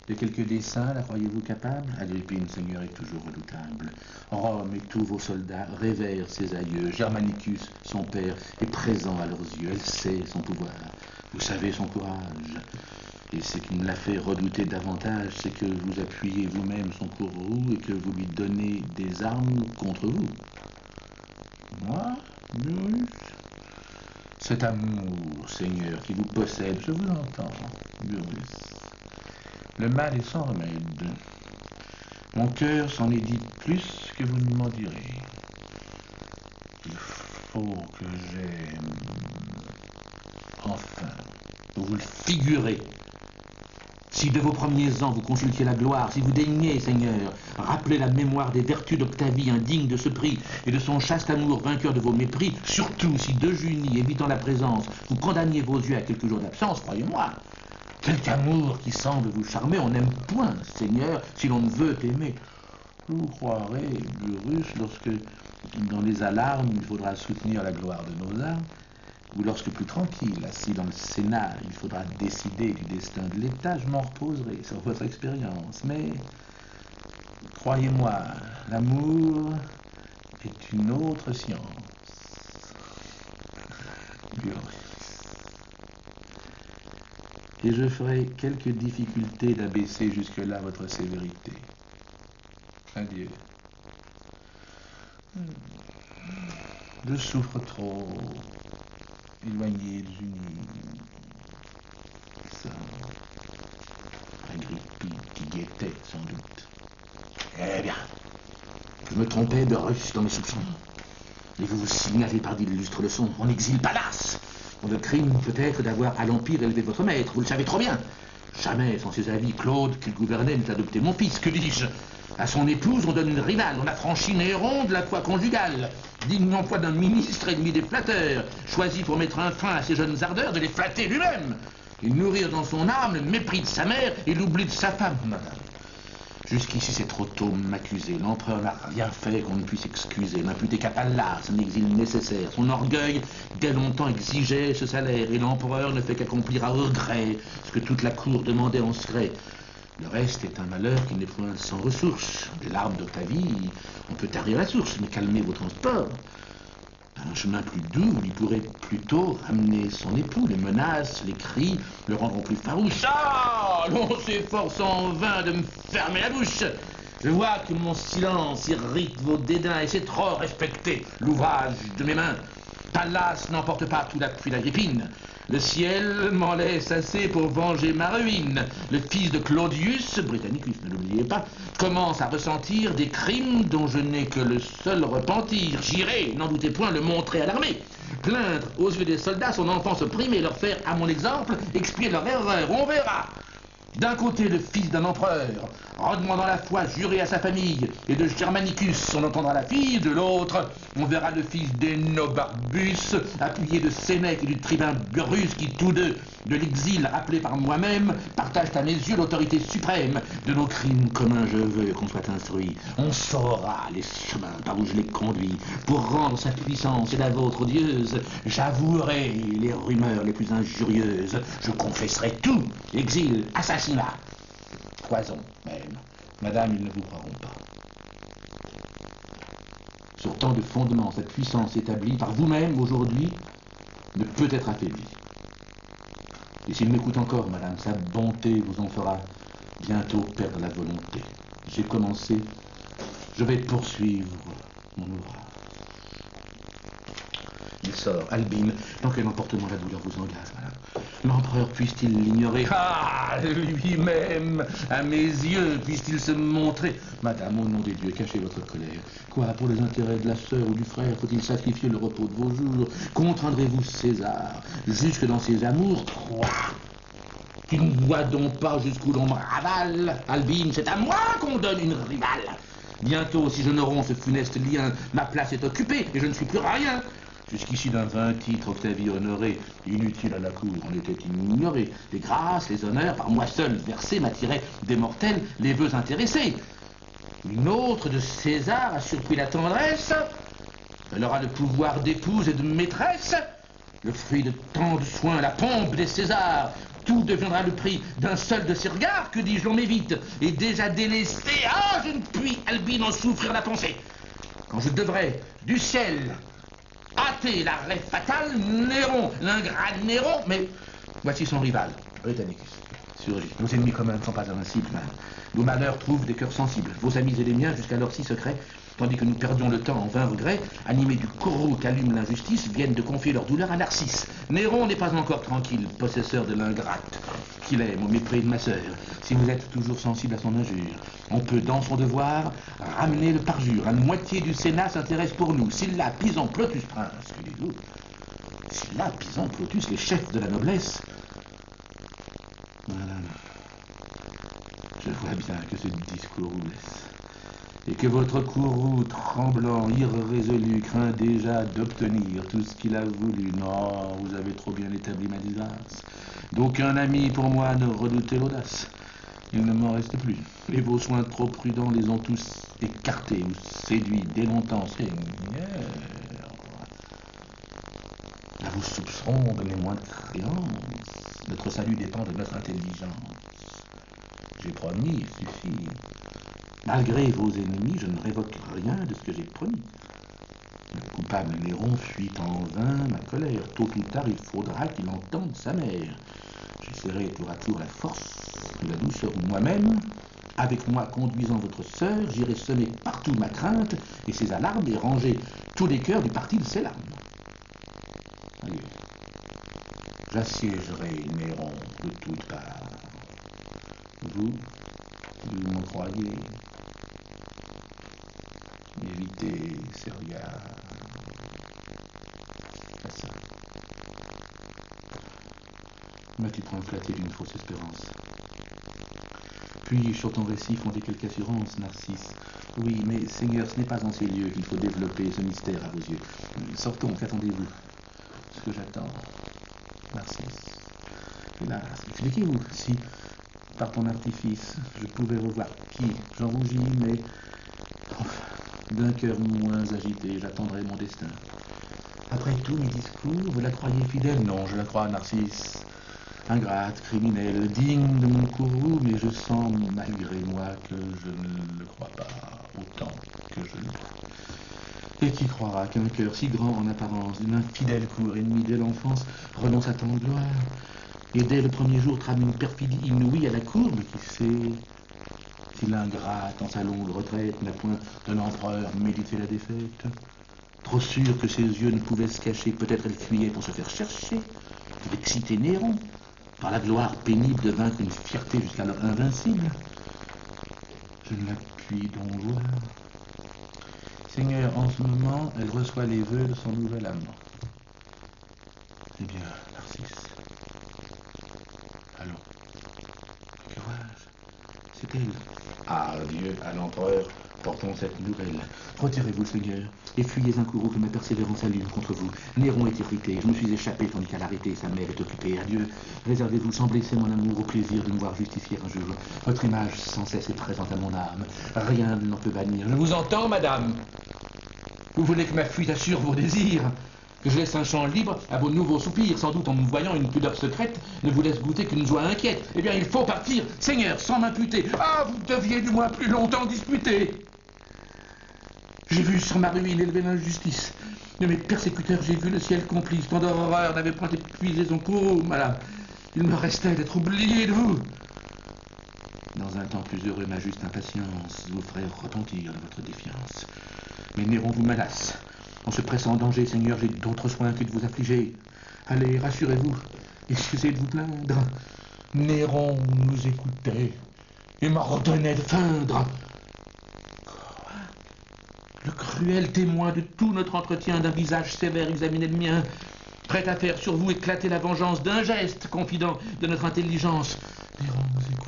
De quelques desseins, la croyez-vous capable? Agrippine, Seigneur, est toujours redoutable. Rome et tous vos soldats révèrent ses aïeux. Germanicus, son père, est présent à leurs yeux. Elle sait son pouvoir. Vous savez son courage. Et ce qui me l'a fait redouter davantage, c'est que vous appuyez vous-même son courroux et que vous lui donnez des armes contre vous. Moi, Burrus, cet amour, Seigneur, qui vous possède, je vous entends, Burrus. Le mal est sans remède. Mon cœur s'en est dit plus que vous ne m'en direz. faut que j'aime. Enfin, Vous vous le figurez. Si de vos premiers ans vous consultiez la gloire, si vous daignez, Seigneur, rappeler la mémoire des vertus d'Octavie, indigne de ce prix, et de son chaste amour vainqueur de vos mépris, surtout si de Junie, évitant la présence, vous condamniez vos yeux à quelques jours d'absence, croyez-moi. Quelque amour qui semble vous charmer, on n'aime point, Seigneur, si l'on ne veut aimer. vous croirez, Burrus, lorsque, dans les alarmes, il faudra soutenir la gloire de nos âmes, ou lorsque plus tranquille, assis dans le Sénat, il faudra décider du destin de l'État, je m'en reposerai sur votre expérience. Mais, croyez-moi, l'amour est une autre science. Et je ferai quelques difficultés d'abaisser jusque-là votre sévérité. Adieu. Je souffre trop. Éloigné de Junie. Ça. Agrippine qui guettait, sans doute. Eh bien, je me trompais de russe dans mes soupçons. Et vous vous signalez par d'illustres leçons en exil palace. Le crime peut-être d'avoir à l'Empire élevé votre maître, vous le savez trop bien. Jamais, sans ses avis, Claude, qu'il gouvernait, n'eût adopté mon fils. Que dis-je? À son épouse, on donne une rivale. On affranchit Néron de la foi conjugale. Digne emploi d'un ministre ennemi des flatteurs, choisi pour mettre un frein à ses jeunes ardeurs de les flatter lui-même. Et nourrir dans son âme le mépris de sa mère et l'oubli de sa femme. Jusqu'ici, c'est trop tôt m'accuser. L'empereur n'a rien fait qu'on ne puisse excuser. M'imputer qu'à Pallas, un exil nécessaire. Son orgueil, dès longtemps, exigeait ce salaire. Et l'empereur ne fait qu'accomplir à regret ce que toute la cour demandait en secret. Le reste est un malheur qui n'est point sans ressources. De l'arbre d'Octavie, on peut tarir la source, mais calmer vos transports. Un chemin plus doux lui pourrait plutôt ramener son époux. Les menaces, les cris le rendront plus farouche. Ah, l'on s'efforce en vain de me fermer la bouche. Je vois que mon silence irrite vos dédains et c'est trop respecter l'ouvrage de mes mains. Pallas n'emporte pas tout l'appui d'Agrippine. Le ciel m'en laisse assez pour venger ma ruine. Le fils de Claudius, Britannicus, ne l'oubliez pas, commence à ressentir des crimes dont je n'ai que le seul repentir. J'irai, n'en doutez point, le montrer à l'armée. Plaindre aux yeux des soldats son enfance opprimée, leur faire, à mon exemple, expier leur erreur. On verra. D'un côté, le fils d'un empereur, redemandant la foi jurée à sa famille, et de Germanicus, on entendra la fille. De l'autre, on verra le fils d'Énobarbus, appuyé de Sénèque et du tribun Burrus, qui tous deux, de l'exil rappelé par moi-même, partagent à mes yeux l'autorité suprême. De nos crimes communs, je veux qu'on soit instruit. On saura les chemins par où je les conduis, pour rendre sa puissance et la vôtre odieuse. J'avouerai les rumeurs les plus injurieuses. Je confesserai tout. Exil, assassinat, poison même. Madame, ils ne vous croiront pas. Sur tant de fondements, cette puissance établie par vous-même aujourd'hui ne peut être affaiblie. Et s'il m'écoute encore, madame, sa bonté vous en fera bientôt perdre la volonté. J'ai commencé, je vais poursuivre mon ouvrage. Il sort. Albine, dans quel emportement la douleur vous engage, madame? L'empereur puisse-t-il l'ignorer? Ah, lui-même, à mes yeux, puisse-t-il se montrer? Madame, au nom des dieux, cachez votre colère. Quoi, pour les intérêts de la sœur ou du frère, faut-il sacrifier le repos de vos jours? Contraindrez-vous César, jusque dans ses amours? Quoi? Tu ne vois donc pas jusqu'où l'on me ravale? Albine, c'est à moi qu'on donne une rivale. Bientôt, si je ne romps ce funeste lien, ma place est occupée et je ne suis plus rien. Jusqu'ici, d'un vain titre, Octavie honoré, inutile à la cour, on était ignoré. Les grâces, les honneurs, par moi seul versés, m'attiraient des mortels, les vœux intéressés. Une autre de César a surpris la tendresse. Elle aura le pouvoir d'épouse et de maîtresse. Le fruit de tant de soins, la pompe des Césars. Tout deviendra le prix d'un seul de ses regards. Que dis-je, l'on m'évite. Et déjà délesté, ah, je ne puis, Albine, en souffrir la pensée. Quand je devrais, du ciel, hâter l'arrêt fatal, Néron, l'ingrat Néron, mais voici son rival, Britannicus, surgit. Nos ennemis communs ne sont pas invincibles, madame. Nos malheurs trouvent des cœurs sensibles, vos amis et les miens jusqu'alors si secrets, tandis que nous perdions le temps en vain regrets, animés du courroux qu'allume l'injustice, viennent de confier leur douleur à Narcisse. Néron n'est pas encore tranquille, possesseur de l'ingrate. qu'il aime au mépris de ma sœur. Si vous êtes toujours sensible à son injure, on peut, dans son devoir, ramener le parjure. La moitié du Sénat s'intéresse pour nous. Sylla, Pison, Plotus, prince, que dites-vous? Sylla, Pison, Plotus, les chefs de la noblesse. Madame, je vois bien que ce discours vous blesse. Et que votre courroux tremblant, irrésolu, craint déjà d'obtenir tout ce qu'il a voulu. Non, vous avez trop bien établi ma disgrâce. D'aucun ami pour moi ne redoutez l'audace. Il ne m'en reste plus. Et vos soins trop prudents les ont tous écartés ou séduits dès longtemps. Seigneur, à vos soupçons, donnez-moi de créance. Notre salut dépend de notre intelligence. J'ai promis, il suffit. Malgré vos ennemis, je ne révoque rien de ce que j'ai promis. Le coupable Néron fuit en vain ma colère. Tôt ou tard, il faudra qu'il entende sa mère. J'essaierai tour à tour la force, la douceur ou moi-même. Avec moi conduisant votre sœur, j'irai semer partout ma crainte et ses alarmes et ranger tous les cœurs du parti de ses larmes. Allez, j'assiégerai Néron de toutes parts. Vous m'en croyez? Évitez ces regards. C'est ça. M'as-tu point flatté d'une fausse espérance? Puis, sur ton récit, fondé quelque assurance, Narcisse. Oui, mais Seigneur, ce n'est pas en ces lieux qu'il faut développer ce mystère à vos yeux. Sortons, qu'attendez-vous? Ce que j'attends, Narcisse. Hélas, expliquez-vous, si, par ton artifice, je pouvais revoir qui? J'en rougis, mais... Enfin, d'un cœur moins agité, j'attendrai mon destin. Après tout mes discours, vous la croyez fidèle? Non, je la crois, Narcisse. Ingrate, criminelle, digne de mon courroux, mais je sens malgré moi que je ne le crois pas autant que je le crois. Et qui croira qu'un cœur si grand en apparence, d'une infidèle cour ennemie dès l'enfance, renonce à tant de gloire, et dès le premier jour trame une perfidie inouïe à la cour, mais qui sait si l'ingrate en sa longue retraite n'a point d'un empereur médité la défaite? Trop sûr que ses yeux ne pouvaient se cacher, peut-être elle fuyait pour se faire chercher, pour exciter Néron, par la gloire pénible de vaincre une fierté jusqu'alors invincible. Je ne la puis donc voir. Seigneur, en ce moment, elle reçoit les vœux de son nouvel amant. Eh bien, Narcisse, allons, courage, c'est elle. Ah, Dieu, à l'empereur, portons cette nouvelle. Retirez-vous, Seigneur, et fuyez un courroux que ma persévérance allume contre vous. Néron est irrité, je me suis échappé tandis qu'à l'arrêté, sa mère est occupée. Adieu, réservez-vous sans blesser mon amour au plaisir de me voir justifier un jour. Votre image sans cesse est présente à mon âme. Rien n'en peut bannir. Je vous entends, madame. Vous voulez que ma fuite assure vos désirs? Que je laisse un champ libre à vos nouveaux soupirs, sans doute en me voyant une pudeur secrète, ne vous laisse goûter qu'une joie inquiète. Eh bien, il faut partir, Seigneur, sans m'imputer. Ah, vous deviez du moins plus longtemps disputer. J'ai vu sur ma ruine élever l'injustice. De mes persécuteurs, j'ai vu le ciel complice. Tant d'horreur n'avait point épuisé son cours, madame. Il me restait d'être oublié de vous. Dans un temps plus heureux, ma juste impatience vous ferait retentir de votre défiance. Mais Néron vous menace. En se pressant en danger, Seigneur, j'ai d'autres soins que de vous affliger. Allez, rassurez-vous, excusez de vous plaindre. Néron nous écoutait et m'ordonnait de feindre. Quoi? Le cruel témoin de tout notre entretien, d'un visage sévère examinait le mien, prêt à faire sur vous éclater la vengeance d'un geste confident de notre intelligence. Néron nous écoutait.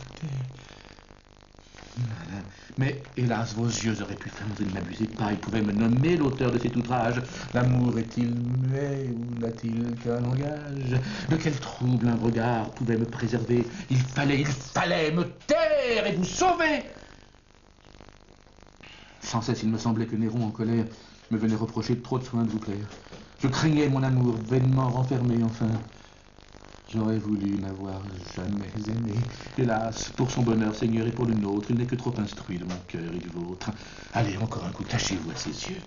Mais, hélas, vos yeux auraient pu feindre, ne m'abusez pas, il pouvait me nommer l'auteur de cet outrage. L'amour est-il muet ou n'a-t-il qu'un langage? De quel trouble un regard pouvait me préserver? Il fallait me taire et vous sauver. Sans cesse, il me semblait que Néron, en colère, me venait reprocher trop de soin de vous plaire. Je craignais mon amour vainement renfermé, enfin. J'aurais voulu n'avoir jamais aimé. Hélas, pour son bonheur, Seigneur, et pour le nôtre, il n'est que trop instruit de mon cœur et du vôtre. Allez, encore un coup, tâchez-vous à ses yeux.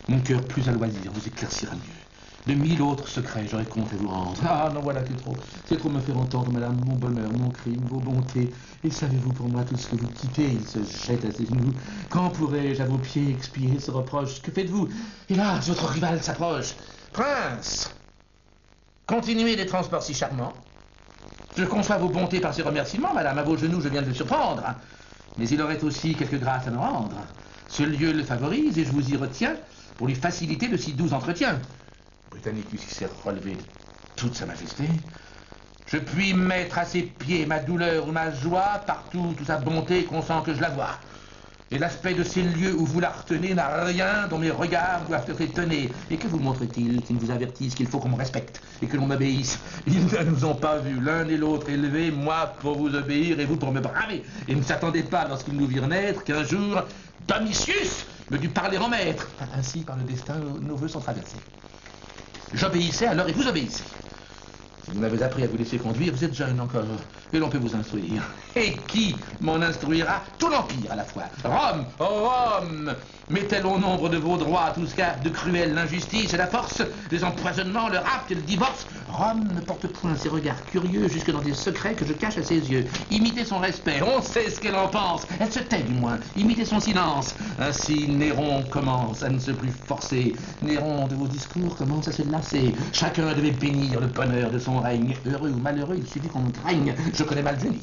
Mon cœur plus à loisir vous éclaircira mieux. De 1000 autres secrets, j'aurais compte à vous rendre. Ah, non, voilà, c'est trop. C'est trop me faire entendre, madame, mon bonheur, mon crime, vos bontés. Et savez-vous pour moi tout ce que vous quittez? Il se jette à ses genoux. Quand pourrai-je à vos pieds expier ce reproche? Que faites-vous? Hélas, votre rival s'approche. Prince! Continuez des transports si charmants. Je conçois vos bontés par ces remerciements, madame. À vos genoux, je viens de le surprendre. Mais il aurait aussi quelques grâces à me rendre. Ce lieu le favorise et je vous y retiens pour lui faciliter de si doux entretiens. Britannicus qui s'est relevé de toute sa majesté. Je puis mettre à ses pieds ma douleur ou ma joie, partout où sa bonté consent que je la vois. Et l'aspect de ces lieux où vous la retenez n'a rien dont mes regards doivent être étonnés. Et que vous montre-t-il qui ne vous avertisse qu'il faut qu'on me respecte et que l'on m'obéisse? Ils ne nous ont pas vus l'un et l'autre élevés, moi pour vous obéir et vous pour me braver. Et ne s'attendaient pas lorsqu'ils nous virent naître qu'un jour Domitius me dut parler en maître. Ainsi, par le destin, nos voeux sont traversés. J'obéissais alors et vous obéissez. Si vous m'avez appris à vous laisser conduire, vous êtes jeune encore, et l'on peut vous instruire. Et qui m'en instruira? Tout l'Empire à la fois. Rome, oh Rome, met-elle au nombre de vos droits tout ce qu'a de cruel l'injustice et la force, les empoisonnements, le rapt et le divorce? Rome ne porte point ses regards curieux jusque dans des secrets que je cache à ses yeux. Imitez son respect, on sait ce qu'elle en pense. Elle se tait du moins, imitez son silence. Ainsi Néron commence à ne se plus forcer. Néron de vos discours commence à se lasser. Chacun devait bénir le bonheur de son règne. Heureux ou malheureux, il suffit qu'on me craigne. Je connais mal Génie.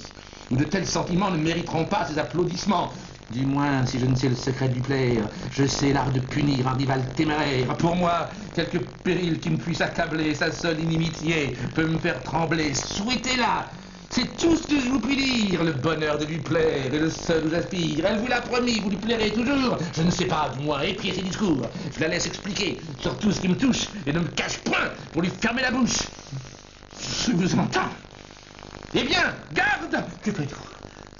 Où de tels sentiments ne mériteront pas ces applaudissements. Du moins, si je ne sais le secret du plaire, je sais l'art de punir un rival téméraire. Pour moi, quelque péril qui me puisse accabler, sa seule inimitié peut me faire trembler. Souhaitez-la. C'est tout ce que je vous puis dire. Le bonheur de lui plaire est le seul où j'aspire. Elle vous l'a promis, vous lui plairez toujours. Je ne sais pas, du moins, épier ses discours. Je la laisse expliquer sur tout ce qui me touche et ne me cache point pour lui fermer la bouche. Je vous entends. Eh bien, garde! Que faites-vous?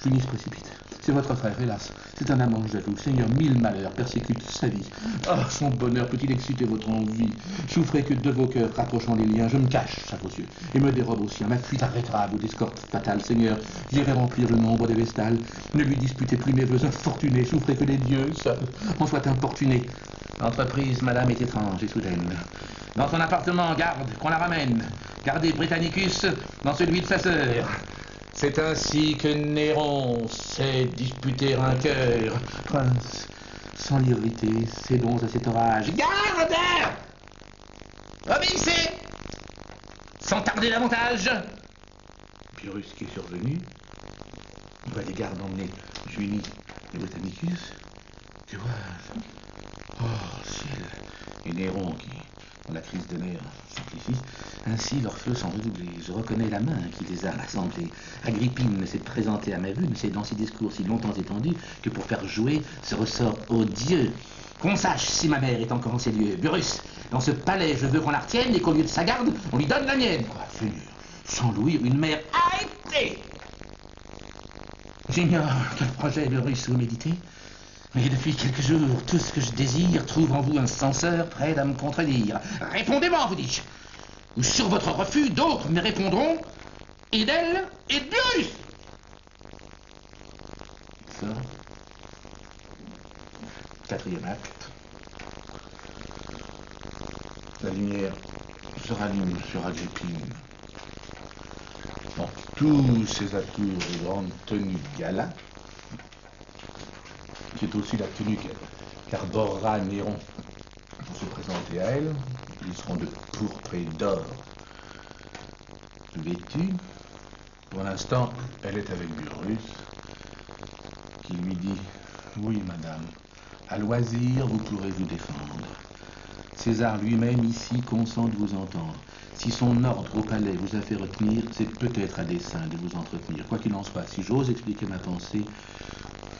Junie se précipite. C'est votre frère, hélas. C'est un amant jaloux. Seigneur, 1000 malheurs persécutent sa vie. Ah, son bonheur peut-il exciter votre envie? Souffrez que de vos cœurs rapprochant les liens, je me cache à vos yeux et me dérobe au sien. Ma fuite arrêtera vos discordes fatales. Seigneur, j'irai remplir le nombre des vestales. Ne lui disputez plus mes vœux infortunés. Souffrez que les dieux seuls en soient importunés. L'entreprise, madame, est étrange et soudaine. Dans son appartement, garde, qu'on la ramène. Gardez Britannicus dans celui de sa sœur. C'est ainsi que Néron sait disputer un cœur. Prince, sans l'irriter, cédons à cet orage. Garde! Obéissez! Sans tarder davantage. Pyrrhus qui est survenu. On va des gardes emmener Junie et Britannicus. Que vois-je? Oh, ciel! Et Néron qui, dans la crise de nerfs, sacrifie. Ainsi, leurs feux sont redoublés. Je reconnais la main qui les a rassemblés. Agrippine ne s'est présentée à ma vue, mais c'est dans ses discours si longtemps étendus que pour faire jouer ce ressort odieux. Qu'on sache si ma mère est encore en ces lieux. Burrus, dans ce palais, je veux qu'on la retienne et qu'au lieu de sa garde, on lui donne la mienne. Quoi, Seigneur, sans louir une mère arrêtée. J'ignore quel projet Burrus vous méditez. Mais depuis quelques jours, tout ce que je désire trouve en vous un censeur prêt à me contredire. Répondez-moi, vous dis-je. Ou sur votre refus, d'autres me répondront, et d'elle, et de Burrus. Ça. 4e acte. La lumière se rallume sur Agrippine. Dans tous ses atours de grande tenue de gala, c'est aussi la tenue qu'arborera Néron pour se présenter à elle. Ils seront de pourpre et d'or vêtus. Pour l'instant, elle est avec Burrus, qui lui dit « Oui, madame, à loisir, vous pourrez vous défendre. César lui-même ici consent de vous entendre. Si son ordre au palais vous a fait retenir, c'est peut-être à dessein de vous entretenir. Quoi qu'il en soit, si j'ose expliquer ma pensée,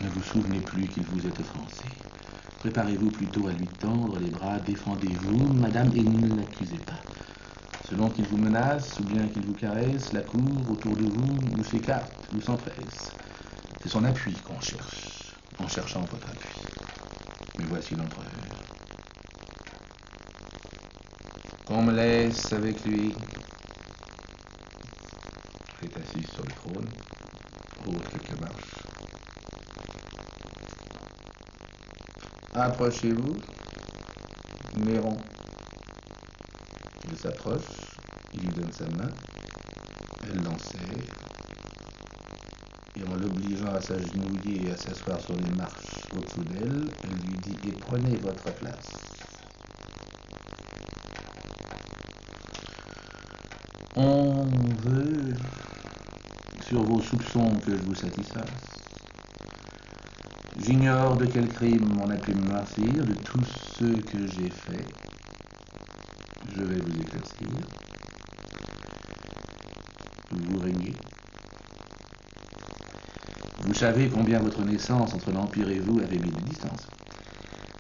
ne vous souvenez plus qu'il vous est offensé. Préparez-vous plutôt à lui tendre les bras, défendez-vous, madame, et ne l'accusez pas. Selon qu'il vous menace, ou bien qu'il vous caresse, la cour autour de vous ou s'écarte ou s'empresse. C'est son appui qu'on cherche, en cherchant votre appui. Mais voici l'empereur. Qu'on me laisse avec lui. Il est assis sur le trône, haute quelques marches. Approchez-vous, Néron. Il s'approche, il lui donne sa main, elle l'en serre, et en l'obligeant à s'agenouiller et à s'asseoir sur les marches au-dessous d'elle, elle lui dit « Et prenez votre place ». On veut sur vos soupçons que je vous satisfasse. J'ignore de quel crime on a pu me noircir, de tous ceux que j'ai faits. Je vais vous éclaircir. Vous régnez. Vous savez combien votre naissance entre l'Empire et vous avait mis de distance.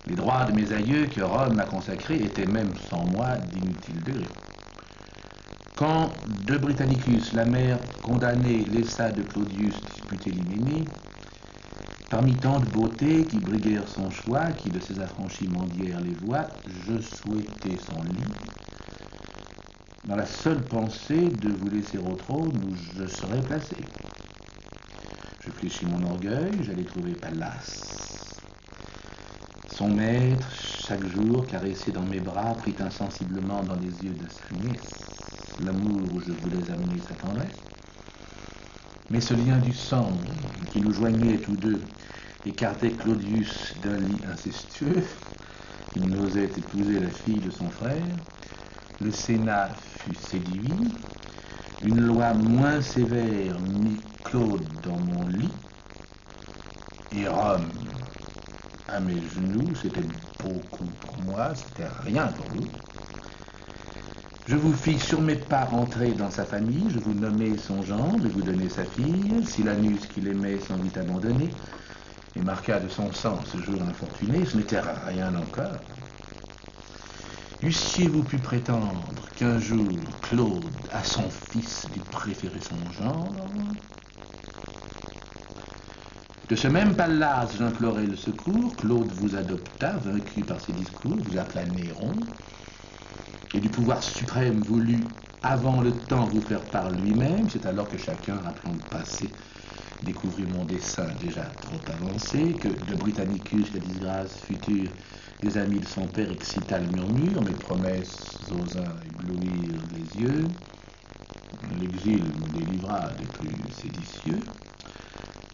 Les droits de mes aïeux que Rome m'a consacrés étaient même sans moi d'inutiles degrés. Quand de Britannicus, la mère condamnée, laissa de Claudius disputer l'hyménée, parmi tant de beautés qui briguèrent son choix, qui de ses affranchis mendièrent les voies, je souhaitais son lit, dans la seule pensée de vous laisser au trône où je serais placé. Je fléchis mon orgueil, j'allais trouver Pallas. Son maître, chaque jour, caressé dans mes bras, prit insensiblement dans les yeux d'Asphynès l'amour où je voulais amener sa tendresse. Mais ce lien du sang qui nous joignait tous deux écartait Claudius d'un lit incestueux. Il n'osait épouser la fille de son frère. Le Sénat fut séduit. Une loi moins sévère mit Claude dans mon lit. Et Rome, à mes genoux, c'était beaucoup pour moi, c'était rien pour vous. Je vous fis sur mes pas entrer dans sa famille, je vous nommai son gendre, je vous donnai sa fille, Silanus qui l'aimait s'en vit abandonner, et marqua de son sang ce jour infortuné, ce n'était rien encore. Eussiez-vous pu prétendre qu'un jour Claude, à son fils, lui préférait son gendre? De ce même Pallas, j'implorai le secours, Claude vous adopta, vaincu par ses discours, vous appela Néron, et du pouvoir suprême voulut, avant le temps, vous faire par lui-même. C'est alors que chacun, rappelant le passé, découvrit mon dessein déjà trop avancé, que de Britannicus, la disgrâce future, les amis de son père excita le murmure, mes promesses aux uns éblouirent les yeux, l'exil me délivra des plus séditieux.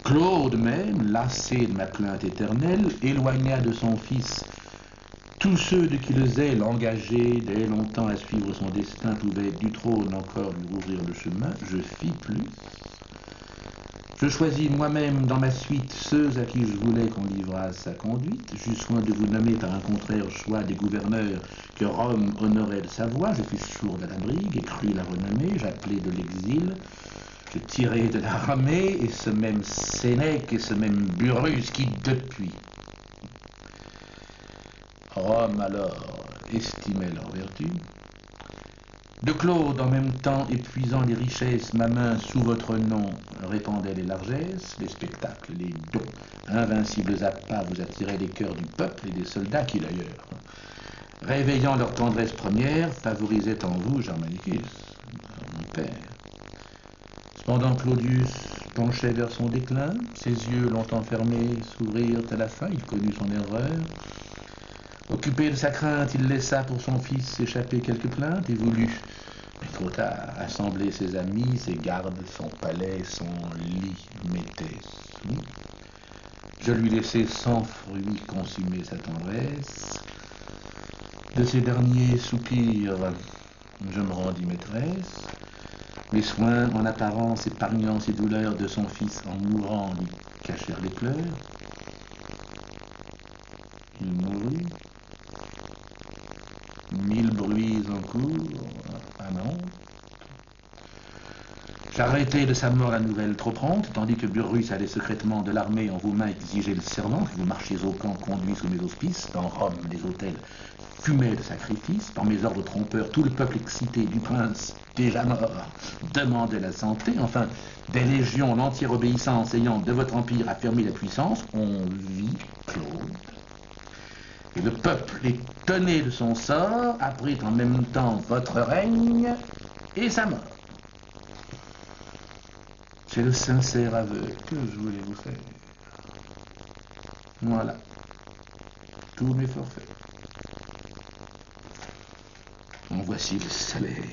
Claude même, lassé de ma plainte éternelle, éloigna de son fils tous ceux de qui le zèle engagé dès longtemps à suivre son destin pouvaient du trône encore lui ouvrir le chemin. Je fis plus. Je choisis moi-même dans ma suite ceux à qui je voulais qu'on livrât sa conduite. J'eus soin de vous nommer par un contraire choix des gouverneurs que Rome honorait de sa voix. Je fus sourde à la brigue et crus la renommer. J'appelai de l'exil. Je tirai de l'armée et ce même Sénèque et ce même Burrus qui depuis Rome alors estimait leur vertu. De Claude, en même temps épuisant les richesses, ma main sous votre nom répandait les largesses, les spectacles, les dons, invincibles appâts vous attiraient les cœurs du peuple et des soldats qui d'ailleurs, réveillant leur tendresse première, favorisaient en vous Germanicus, mon père. Cependant Claudius penchait vers son déclin, ses yeux longtemps fermés s'ouvrirent à la fin, il connut son erreur. Occupé de sa crainte, il laissa pour son fils échapper quelques plaintes et voulut, mais trop tard, assembler ses amis, ses gardes, son palais, son lit m'était soumis. Je lui laissai sans fruit consumer sa tendresse. De ses derniers soupirs, je me rendis maîtresse. Les soins, en apparence épargnant ses douleurs de son fils en mourant, lui cachèrent les pleurs. Il mourut. 1000 bruits en cours, à Nantes. J'arrêtai de sa mort la nouvelle trop prompte, tandis que Burrus allait secrètement de l'armée en vos mains exiger le serment, que vous marchiez au camp conduit sous mes auspices. Dans Rome, les hôtels fumaient de sacrifices. Par mes ordres trompeurs, tout le peuple excité du prince, déjà mort, demandait la santé. Enfin, des légions, l'entière obéissance ayant de votre empire affirmé la puissance, on vit Claude. Et le peuple, étonné de son sort, apprit en même temps votre règne et sa mort. C'est le sincère aveu que je voulais vous faire. Voilà, tous mes forfaits. En voici le salaire.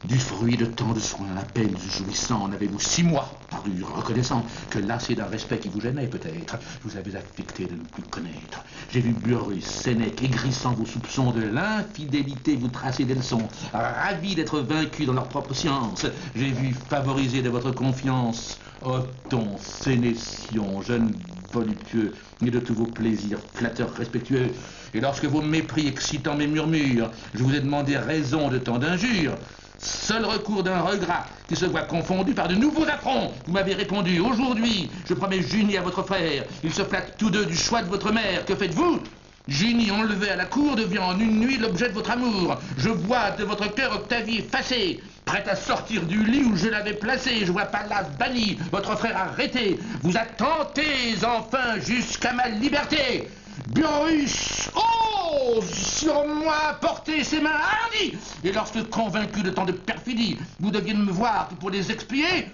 Du fruit de tant de soins, à peine jouissant, en avez-vous 6 mois paru reconnaissant que lassé d'un respect qui vous gênait peut-être, vous avez affecté de ne plus connaître. J'ai vu Burrus, Sénèque, aigrissant vos soupçons de l'infidélité, vous tracer des leçons, ravis d'être vaincus dans leur propre science. J'ai vu favoriser de votre confiance Othon, Sénétion, jeune voluptueux, et de tous vos plaisirs flatteurs respectueux. Et lorsque vos mépris excitant mes murmures, je vous ai demandé raison de tant d'injures, seul recours d'un regret qui se voit confondu par de nouveaux affronts. Vous m'avez répondu, aujourd'hui, je promets Junie à votre frère. Ils se flattent tous deux du choix de votre mère. Que faites-vous? Junie, enlevée à la cour, devient en une nuit l'objet de votre amour. Je vois de votre cœur Octavie effacée, prête à sortir du lit où je l'avais placée. Je vois Pallas banni, votre frère arrêté. Vous attentez enfin jusqu'à ma liberté. Burrus, oh, sur moi porter ses mains hardies. Et lorsque convaincu de tant de perfidie, vous deviez me voir pour les expier,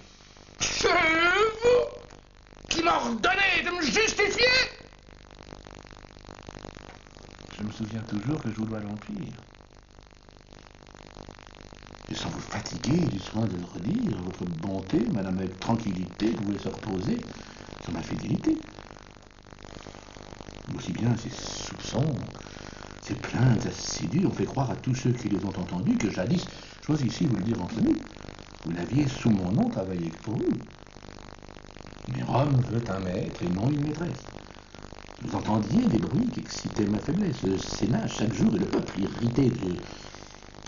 c'est vous qui m'ordonnez de me justifier. Je me souviens toujours que je vous dois l'Empire. Et sans vous fatiguer du soin de le redire, votre bonté, madame, avec tranquillité, pouvait se reposer sur ma fidélité. Aussi bien ces soupçons, ces plaintes assidues ont fait croire à tous ceux qui les ont entendus que jadis, j'ose ici vous le dire entre nous, vous n'aviez sous mon nom travaillé que pour vous. Mais Rome veut un maître et non une maîtresse. Vous entendiez des bruits qui excitaient ma faiblesse. Le Sénat, chaque jour, et le peuple irrité de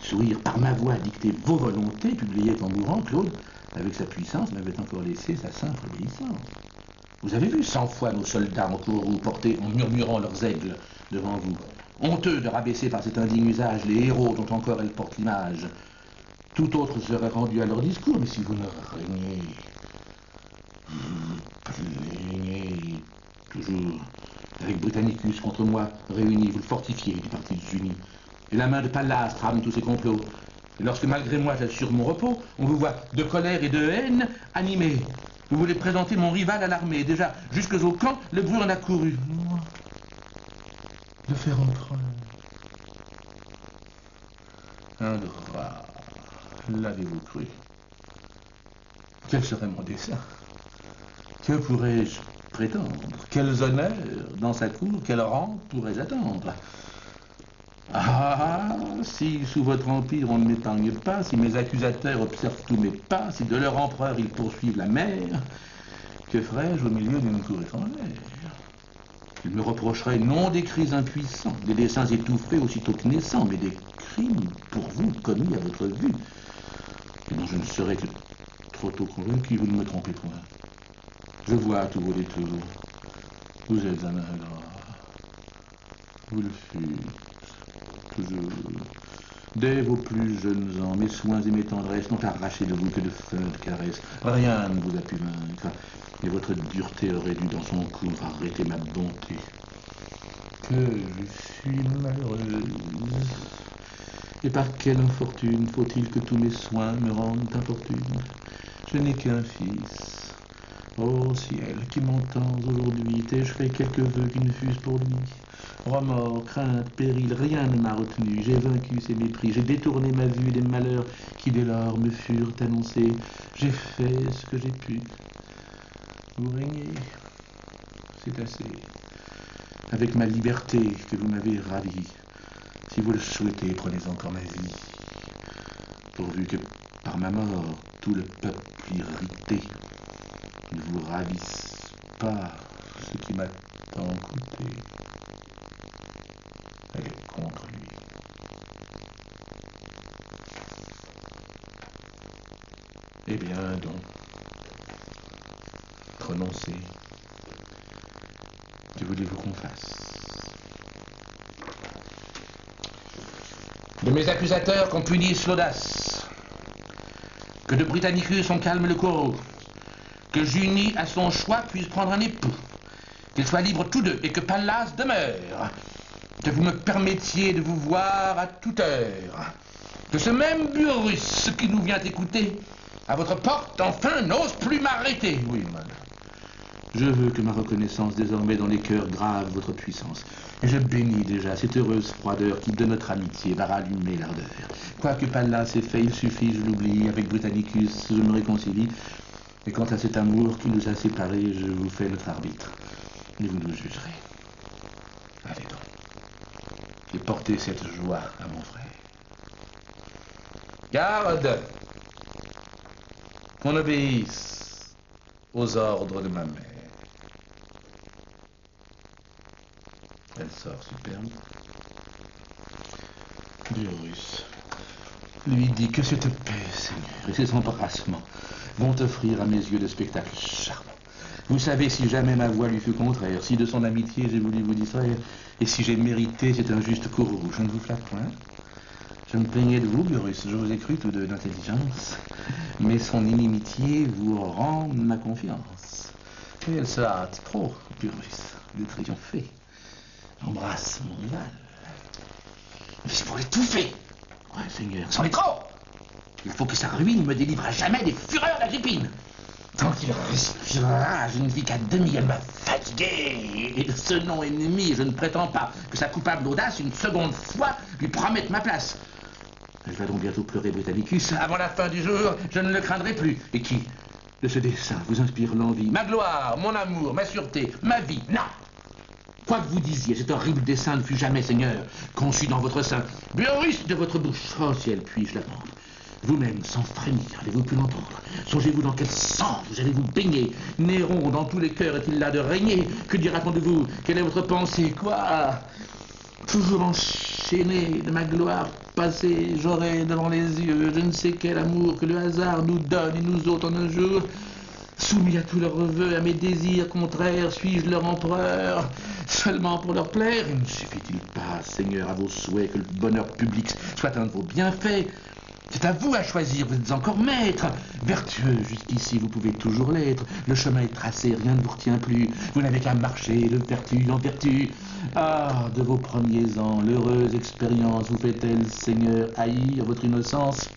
sourire par ma voix, dicter vos volontés, publiait en mourant, Claude, avec sa puissance, m'avait encore laissé sa simple obéissance. Vous avez vu 100 fois nos soldats en courroux porter en murmurant leurs aigles devant vous. Honteux de rabaisser par cet indigne usage les héros dont encore elles portent l'image. Tout autre serait rendu à leur discours, mais si vous ne régnez, toujours, avec Britannicus contre moi, réunis, vous le fortifiez du parti de Junie. Et la main de Pallas trame tous ces complots. Et lorsque malgré moi j'assure mon repos, on vous voit de colère et de haine animés. Vous voulez présenter mon rival à l'armée. Déjà, jusqu'au camp, le bruit en a couru. Moi, de faire empereur. Un droit. L'avez-vous cru? Quel serait mon dessein? Que pourrais-je prétendre? Quels honneurs dans sa cour, quel rang pourrais-je attendre? Ah, si sous votre empire on ne m'épargne pas, si mes accusateurs observent tous mes pas, si de leur empereur ils poursuivent la mer, que ferais-je au milieu d'une cour étrangère? Ils me reprocheraient non des cris impuissants, des desseins étouffés aussitôt que naissants, mais des crimes pour vous commis à votre vue, et dont je ne serais que trop tôt convaincu. Vous ne me trompez point. Je vois tous vos détours. Vous êtes un ingrat. Vous le fûtes. Toujours. Dès vos plus jeunes ans, mes soins et mes tendresses n'ont arraché de vous que de feintes caresses. Rien ne vous a pu vaincre, et votre dureté aurait dû dans son cours arrêter ma bonté. Que je suis malheureuse. Et par quelle infortune faut-il que tous mes soins me rendent importune? Je n'ai qu'un fils. Ô ciel, qui m'entends aujourd'hui, t'ai-je fait quelques vœux qui ne fussent pour lui? Remords, crainte, péril, rien ne m'a retenu. J'ai vaincu ces mépris, j'ai détourné ma vue des malheurs qui dès lors me furent annoncés. J'ai fait ce que j'ai pu. Vous régnez, c'est assez. Avec ma liberté que vous m'avez ravie, si vous le souhaitez, prenez encore ma vie. Pourvu que par ma mort, tout le peuple irrité ne vous ravisse pas ce qui m'a tant coûté. Elle est contre lui. Eh bien, donc, renoncez. Que voulez-vous qu'on fasse? De mes accusateurs qu'on punisse l'audace, que de Britannicus on calme le courroux, que Junie à son choix puisse prendre un époux, qu'ils soient libres tous deux et que Pallas demeure, que vous me permettiez de vous voir à toute heure, que ce même Burrus qui nous vient écouter, à votre porte, enfin, n'ose plus m'arrêter. Oui, madame. Je veux que ma reconnaissance désormais dans les cœurs grave votre puissance. Et je bénis déjà cette heureuse froideur qui de notre amitié va rallumer l'ardeur. Quoique Pallas ait fait, il suffit, je l'oublie, avec Britannicus, je me réconcilie. Et quant à cet amour qui nous a séparés, je vous fais notre arbitre. Et vous nous jugerez. Allez donc. Et portez cette joie à mon frère. Garde qu'on obéisse aux ordres de ma mère. Elle sort superbe. Dieu russe lui dit que cette paix, Seigneur, et ces embrassements vont offrir à mes yeux de spectacles charmants. Vous savez, si jamais ma voix lui fut contraire, si de son amitié j'ai voulu vous distraire, et si j'ai mérité cet injuste courroux, je ne vous flatte point. Je me plaignais de vous, Burrus, je vous ai cru tous deux d'intelligence, mais son inimitié vous rend ma confiance. Et elle se hâte trop, Burrus, de triompher. Embrasse mon rival. Mais c'est pour l'étouffer. Ouais, Seigneur, C'en est trop. Il faut que sa ruine me délivre à jamais des fureurs d'Agrippine. Tant qu'il respirera, je ne vis qu'à demi, elle m'a fatigué. Et de ce nom ennemi, je ne prétends pas que sa coupable audace, une seconde fois, lui promette ma place. Elle va donc bientôt pleurer Britannicus. Avant la fin du jour, je ne le craindrai plus. Et qui, de ce dessein, vous inspire l'envie? Ma gloire, mon amour, ma sûreté, ma vie. Non. Quoi que vous disiez, cet horrible dessein ne fut jamais, Seigneur, conçu dans votre sein. Burrus de votre bouche. Oh ciel, puis-je l'apprendre? Vous-même, sans frémir, avez-vous pu l'entendre? Songez-vous dans quel sang vous allez vous baigner? Néron, dans tous les cœurs, est-il là de régner? Que dira-t-on de vous? Quelle est votre pensée? Quoi? Toujours enchaîné de ma gloire passée, j'aurai devant les yeux je ne sais quel amour que le hasard nous donne et nous ôte en un jour. Soumis à tous leurs vœux, à mes désirs contraires, suis-je leur empereur, seulement pour leur plaire? Ne suffit-il pas, Seigneur, à vos souhaits que le bonheur public soit un de vos bienfaits? C'est à vous à choisir, vous êtes encore maître. Vertueux, jusqu'ici, vous pouvez toujours l'être. Le chemin est tracé, rien ne vous retient plus. Vous n'avez qu'à marcher de vertu en vertu. Ah, de vos premiers ans, l'heureuse expérience vous fait-elle, Seigneur, haïr votre innocence?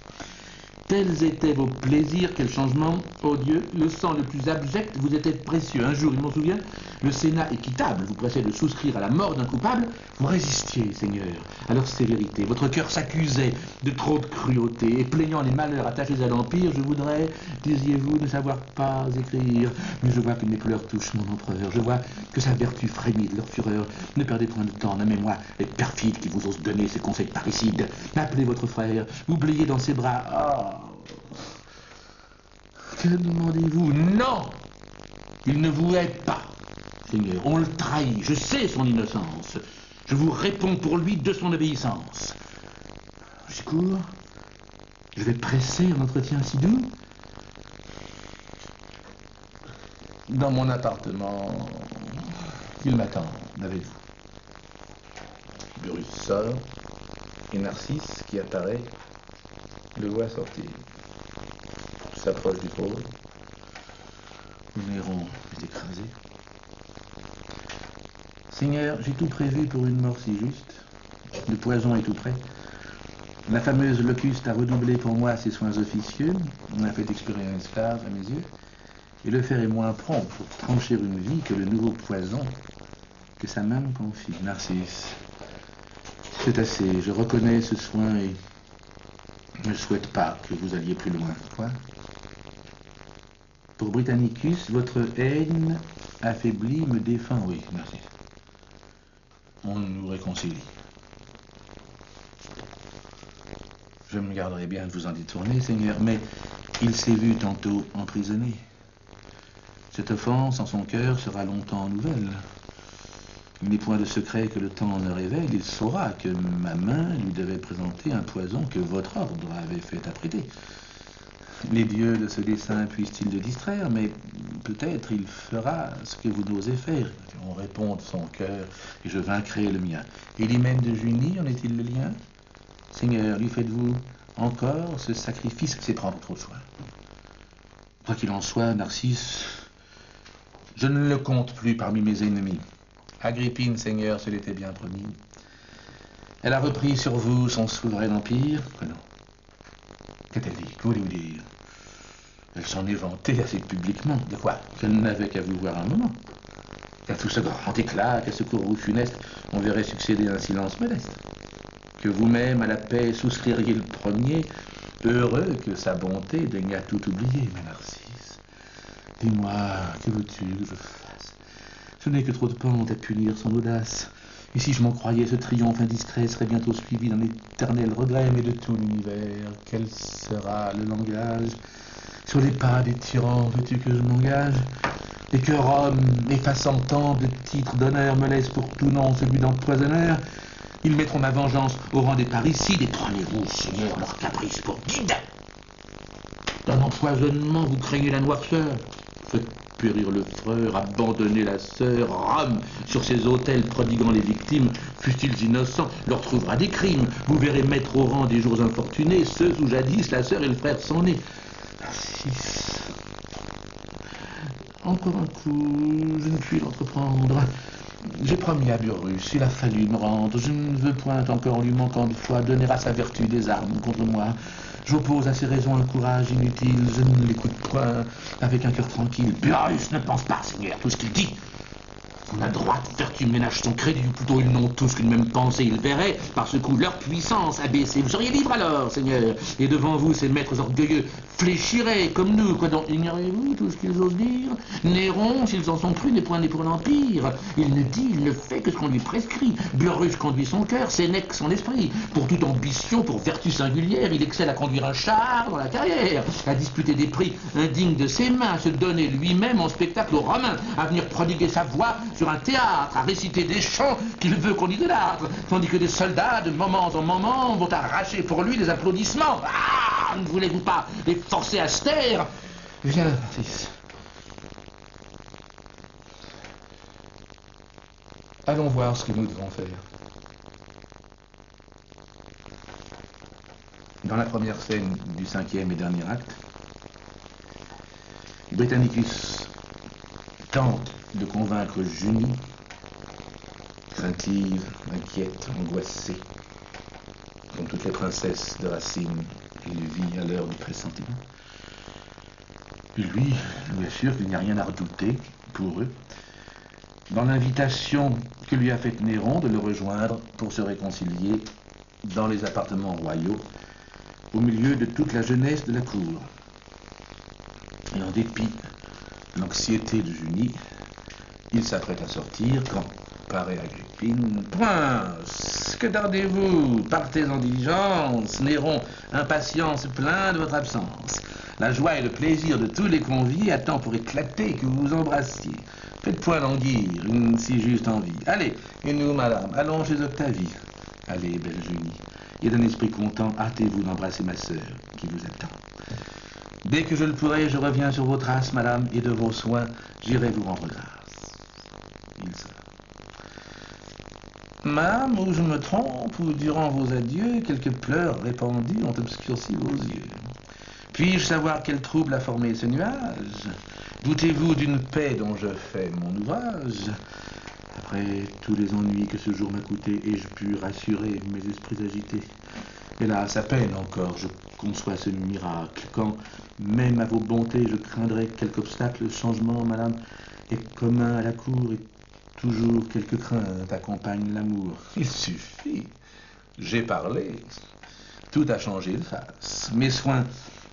Tels étaient vos plaisirs, quel changement, ô Dieu, le sang le plus abject vous était précieux. Un jour, il m'en souvient, le Sénat équitable vous pressait de souscrire à la mort d'un coupable. Vous résistiez, Seigneur, à leur sévérité. Votre cœur s'accusait de trop de cruauté, et plaignant les malheurs attachés à l'Empire, je voudrais, disiez-vous, ne savoir pas écrire. Mais je vois que mes pleurs touchent mon empereur, je vois que sa vertu frémit de leur fureur. Ne perdez point de temps, nommez-moi les perfides qui vous osent donner ces conseils parricides. Appelez votre frère, oubliez dans ses bras. Ah, que demandez-vous? Non! Il ne vous hait pas, Seigneur. On le trahit. Je sais son innocence. Je vous réponds pour lui de son obéissance. J'y cours. Je vais presser un entretien si doux. Dans mon appartement, il m'attend avec vous. Burrus sort, et Narcisse, qui apparaît, le voit sortir. S'approche du pôle. Néron est écrasé. Seigneur, j'ai tout prévu pour une mort si juste. Le poison est tout prêt. La fameuse Locuste a redoublé pour moi ses soins officieux. On a fait expirer un esclave à mes yeux. Et le fer est moins prompt pour trancher une vie que le nouveau poison que sa main me confie. Narcisse, c'est assez. Je reconnais ce soin et je ne souhaite pas que vous alliez plus loin. Quoi? Pour Britannicus, votre haine affaiblie me défend. Oui, merci. On nous réconcilie. Je me garderai bien de vous en détourner, Seigneur, mais il s'est vu tantôt emprisonné. Cette offense en son cœur sera longtemps nouvelle. Il n'est point de secret que le temps ne révèle. Il saura que ma main lui devait présenter un poison que votre ordre avait fait apprêter. Les dieux de ce dessein puissent-ils le distraire, mais peut-être il fera ce que vous n'osez faire. On répond de son cœur, et je vaincrai le mien. Et l'hymen de Junie, en est-il le lien? Seigneur, lui faites-vous encore ce sacrifice? C'est prendre trop soin. Quoi qu'il en soit, Narcisse, je ne le compte plus parmi mes ennemis. Agrippine, Seigneur, se l'était bien promis. Elle a repris sur vous son souverain empire. Que non. Qu'a-t-elle dit? Que voulez-vous dire? Elle s'en est vantée assez publiquement. De quoi? Qu'elle n'avait qu'à vous voir un moment. Qu'à tout ce grand éclat, qu'à ce courroux funeste, on verrait succéder un silence modeste. Que vous-même, à la paix, souscririez le premier, heureux que sa bonté daignât tout oublier. Mais Narcisse, dis-moi, que veux-tu que je fasse? Je n'ai que trop de pente à punir son audace. Et si je m'en croyais, ce triomphe indiscret serait bientôt suivi d'un éternel regret. Mais de tout l'univers, quel sera le langage? Sur les pas des tyrans, veux-tu que je m'engage? Et que Rome, effaçant tant de titres d'honneur, me laisse pour tout nom celui d'empoisonneur? Ils mettront ma vengeance au rang des parricides, et prenez-vous, Seigneur, leur caprice pour guide. D'un empoisonnement, vous craignez la noirceur. Faites périr le frère, abandonnez la sœur. Rome, sur ses autels prodiguant les victimes, fussent-ils innocents, leur trouvera des crimes. Vous verrez mettre au rang des jours infortunés ceux où jadis la sœur et le frère sont nés. Narcisse, encore un coup, je ne puis l'entreprendre. J'ai promis à Burrus, il a fallu me rendre. Je ne veux point encore, lui manquant de foi, donner à sa vertu des armes contre moi. J'oppose à ses raisons un courage inutile, je ne l'écoute point avec un cœur tranquille. Burrus ne pense pas, Seigneur, tout ce qu'il dit. La droite vertu ménage son crédit, ou plutôt ils n'ont tous qu'une même pensée, ils verraient, par ce coup, leur puissance abaissée. Vous seriez libre alors, Seigneur, et devant vous, ces maîtres orgueilleux fléchiraient comme nous. Quoi donc, ignorez-vous tout ce qu'ils osent dire? Néron, s'ils en sont crus, n'est point né pour l'Empire. Il ne dit, il ne fait que ce qu'on lui prescrit. Burrus conduit son cœur, Sénèque son esprit. Pour toute ambition, pour vertu singulière, il excelle à conduire un char dans la carrière, à disputer des prix indignes de ses mains, à se donner lui-même en spectacle aux Romains, à venir prodiguer sa voix sur un théâtre, à réciter des chants qu'il veut qu'on idolâtre, tandis que des soldats, de moment en moment, vont arracher pour lui des applaudissements. Ah, ne voulez-vous pas les forcer à se taire? Viens, fils. Allons voir ce que nous devons faire. Dans la première scène du 5e et dernier acte, Britannicus tente de convaincre Junie, craintive, inquiète, angoissée, comme toutes les princesses de Racine, il vit à l'heure du pressentiment. Et lui assure qu'il n'y a rien à redouter pour eux, dans l'invitation que lui a faite Néron de le rejoindre pour se réconcilier dans les appartements royaux, au milieu de toute la jeunesse de la cour. Et en dépit de l'anxiété de Junie, il s'apprête à sortir quand paraît Agrippine. Prince, que tardez-vous? Partez en diligence. Néron, impatient, se plaint de votre absence. La joie et le plaisir de tous les conviés attendent pour éclater que vous vous embrassiez. Faites point languir une si juste envie. Allez, et nous, madame, allons chez Octavie. Allez, belle Junie, et d'un esprit content, hâtez-vous d'embrasser ma sœur qui vous attend. Dès que je le pourrai, je reviens sur vos traces, madame, et de vos soins, j'irai vous rendre grâce. Il sort. Madame, ou je me trompe, ou durant vos adieux, quelques pleurs répandus ont obscurci vos yeux. Puis-je savoir quel trouble a formé ce nuage? Doutez-vous d'une paix dont je fais mon ouvrage? Après tous les ennuis que ce jour m'a coûté, ai-je pu rassurer mes esprits agités? Hélas, à peine encore je conçois ce miracle, quand, même à vos bontés, je craindrais quelque obstacle. Le changement, madame, est commun à la cour, et toujours quelque crainte accompagne l'amour. Il suffit, j'ai parlé, tout a changé de face. Mes soins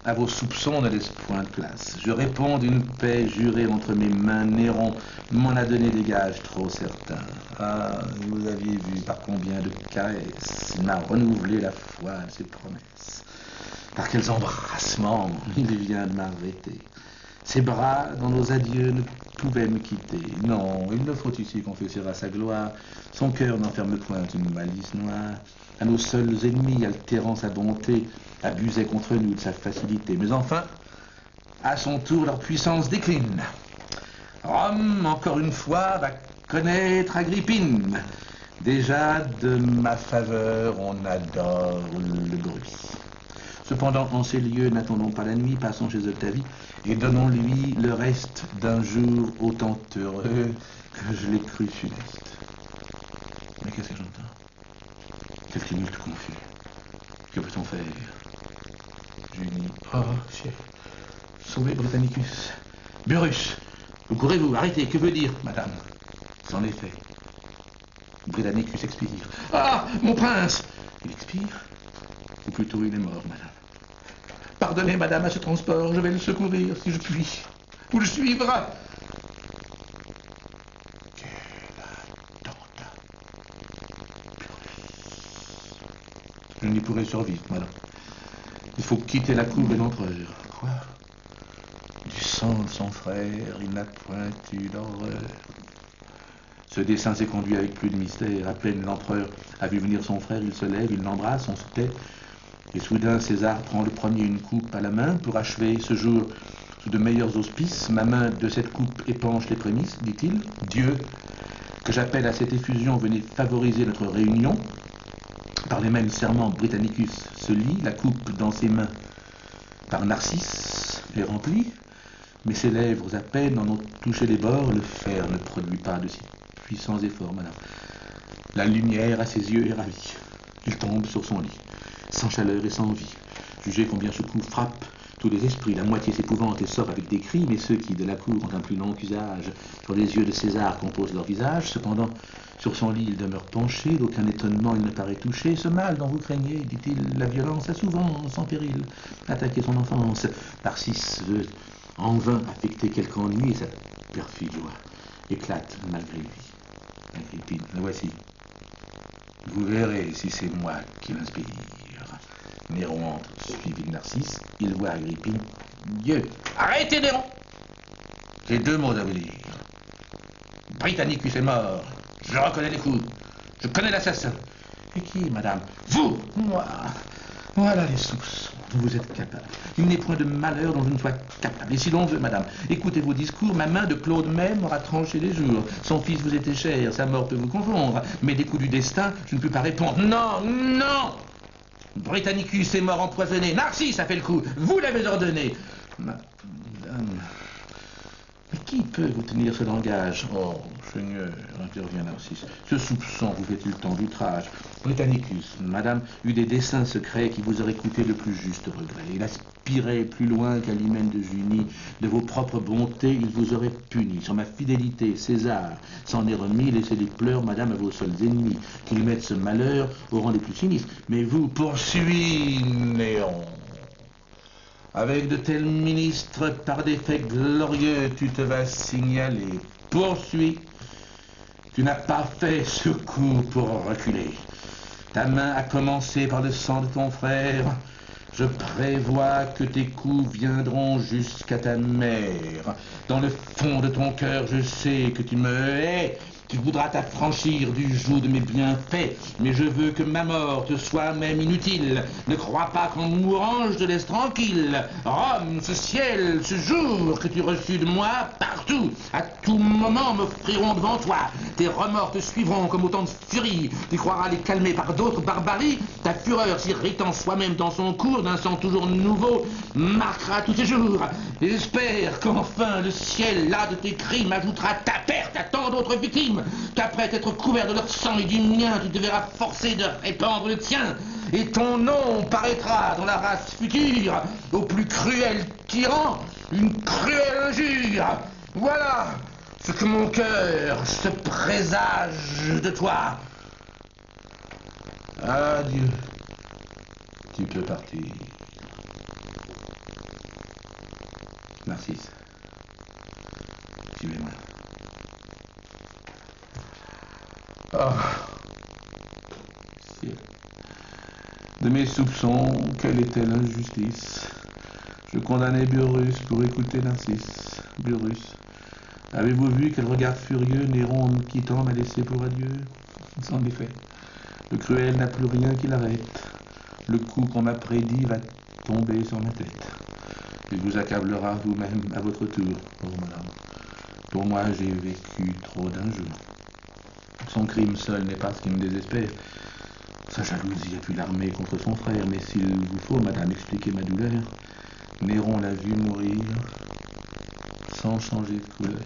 à vos soupçons ne laissent point de place. Je réponds d'une paix jurée entre mes mains. Néron m'en a donné des gages trop certains. Ah, vous aviez vu par combien de caresses il m'a renouvelé la foi à ses promesses. Par quels embrassements il vient de m'arrêter. Ses bras, dans nos adieux, ne pouvaient me quitter. Non, il ne faut ici confesser à sa gloire. Son cœur n'enferme point une malice noire. À nos seuls ennemis, altérant sa bonté, abusait contre nous de sa facilité. Mais enfin, à son tour, leur puissance décline. Rome, encore une fois, va connaître Agrippine. Déjà, de ma faveur, on adore le bruit. Cependant, en ces lieux, n'attendons pas la nuit, passons chez Octavie et donnons-lui le reste d'un jour autant heureux que je l'ai cru funeste. Mais qu'est-ce que j'entends? Quel tumulte confus. Que peut-on faire? Junie. Oh, sauver Britannicus. Burrus, où courez-vous? Arrêtez, que veut dire? Madame, c'en est fait. Britannicus expire. Ah, mon prince! Il expire? Ou plutôt il est mort, madame. Pardonnez, madame, à ce transport, je vais le secourir si je puis. Ou le suivre. Quel attentat. Je n'y pourrai survivre, madame. Il faut quitter la cour de l'empereur. Quoi? Du sang de son frère, il n'a point eu d'horreur. Ce dessein s'est conduit avec plus de mystère. À peine l'empereur a vu venir son frère, il se lève, il l'embrasse, on se tait. Et soudain, César prend le premier une coupe à la main pour achever ce jour sous de meilleurs auspices. Ma main de cette coupe épanche les prémices, dit-il. Dieu, que j'appelle à cette effusion, venez favoriser notre réunion. Par les mêmes serments, Britannicus se lie, la coupe dans ses mains par Narcisse est remplie, mais ses lèvres à peine en ont touché les bords. Le fer ne produit pas de si puissants efforts, madame. La lumière à ses yeux est ravie. Il tombe sur son lit, sans chaleur et sans vie. Jugez combien ce coup frappe tous les esprits. La moitié s'épouvante et sort avec des cris, mais ceux qui, de la cour, ont un plus long usage, sur les yeux de César composent leur visage. Cependant, sur son lit, il demeure penché, d'aucun étonnement, il ne paraît touché. Ce mal dont vous craignez, dit-il, la violence a souvent, sans péril, attaqué son enfance. Narcisse veut en vain affecter quelque ennui, et sa perfide joie éclate malgré lui. Agrippine, la voici. Vous verrez si c'est moi qui l'inspire. Néron entre, suivi de Narcisse. Il voit Agrippine. Dieu. Arrêtez, Néron! J'ai deux mots à vous dire. Britannicus est mort. Je reconnais les coups. Je connais l'assassin. Et qui, madame? Vous! Moi. Voilà les soupçons dont vous êtes capable. Il n'est point de malheur dont je ne sois capable. Et si l'on veut, madame, écoutez vos discours, ma main de Claude même aura tranché les jours. Son fils vous était cher, sa mort peut vous confondre. Mais des coups du destin, je ne peux pas répondre. Non, non! Britannicus est mort empoisonné. Narcisse a fait le coup. Vous l'avez ordonné. Madame... Mais qui peut vous tenir ce langage? Oh, Seigneur, intervient Narcisse. Ce soupçon vous fait-il tant d'outrage? Britannicus, madame, eut des desseins secrets qui vous auraient coûté le plus juste regret. Il aspirait plus loin qu'à l'hymen de Junie. De vos propres bontés, il vous aurait puni. Sur ma fidélité, César s'en est remis. Laissez des pleurs, madame, à vos seuls ennemis. Qu'ils mettent ce malheur au rang des plus sinistres. Mais vous, poursuivez, Néron. Avec de tels ministres, par des faits glorieux, tu te vas signaler. Poursuis. Tu n'as pas fait ce coup pour reculer. Ta main a commencé par le sang de ton frère. Je prévois que tes coups viendront jusqu'à ta mère. Dans le fond de ton cœur, je sais que tu me hais. Tu voudras t'affranchir du joug de mes bienfaits, mais je veux que ma mort te soit même inutile. Ne crois pas qu'en mourant, je te laisse tranquille. Rome, ce ciel, ce jour que tu reçus de moi, partout, à tout moment m'offriront devant toi. Tes remords te suivront comme autant de furies. Tu croiras les calmer par d'autres barbaries. Ta fureur, s'irritant soi-même dans son cours, d'un sang toujours nouveau, marquera tous tes jours. Et j'espère qu'enfin le ciel, là de tes crimes, ajoutera ta perte à tant d'autres victimes. Qu'après t'être couvert de leur sang et du mien, tu te verras forcé de répandre le tien. Et ton nom paraîtra dans la race future, au plus cruel tyran, une cruelle injure. Voilà ce que mon cœur se présage de toi. Adieu. Tu peux partir. Narcisse, suivez-moi. Ah, ciel. De mes soupçons, quelle était l'injustice? Je condamnais Burrus pour écouter Narcisse. Burrus, avez-vous vu quel regard furieux Néron, en me quittant, m'a laissé pour adieu? En effet, le cruel n'a plus rien qui l'arrête. Le coup qu'on m'a prédit va tomber sur ma tête. Il vous accablera vous-même à votre tour, oh madame. Pour moi, j'ai vécu trop d'injures. Son crime seul n'est pas ce qui me désespère. Sa jalousie a pu l'armer contre son frère, mais s'il vous faut, madame, expliquer ma douleur, Néron l'a vu mourir sans changer de couleur.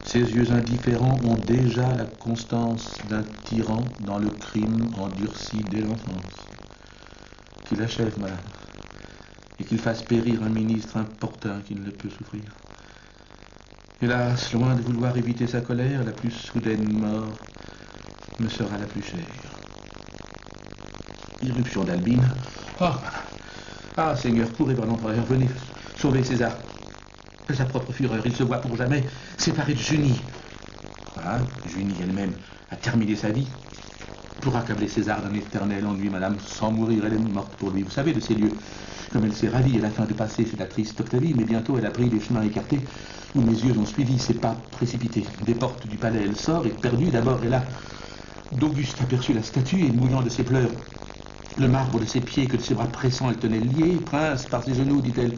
Ses yeux indifférents ont déjà la constance d'un tyran dans le crime endurci dès l'enfance. Qu'il achève, madame, et qu'il fasse périr un ministre importun qui ne le peut souffrir. Hélas, loin de vouloir éviter sa colère, la plus soudaine mort me sera la plus chère. Irruption d'Albine. Oh, ah, Seigneur, courez vers l'empereur, venez sauver César. De sa propre fureur, il se voit pour jamais séparé de Junie. Ah, Junie elle-même a terminé sa vie pour accabler César d'un éternel ennui, madame. Sans mourir, elle est morte pour lui. Vous savez de ces lieux. Comme elle s'est ravie, elle a faim de passer chez la triste Octavie, mais bientôt elle a pris des chemins écartés où mes yeux ont suivi ses pas précipités. Des portes du palais, elle sort et perdue, d'abord elle a d'Auguste aperçut la statue et mouillant de ses pleurs le marbre de ses pieds que de ses bras pressants elle tenait liés. Prince, par ses genoux, dit-elle,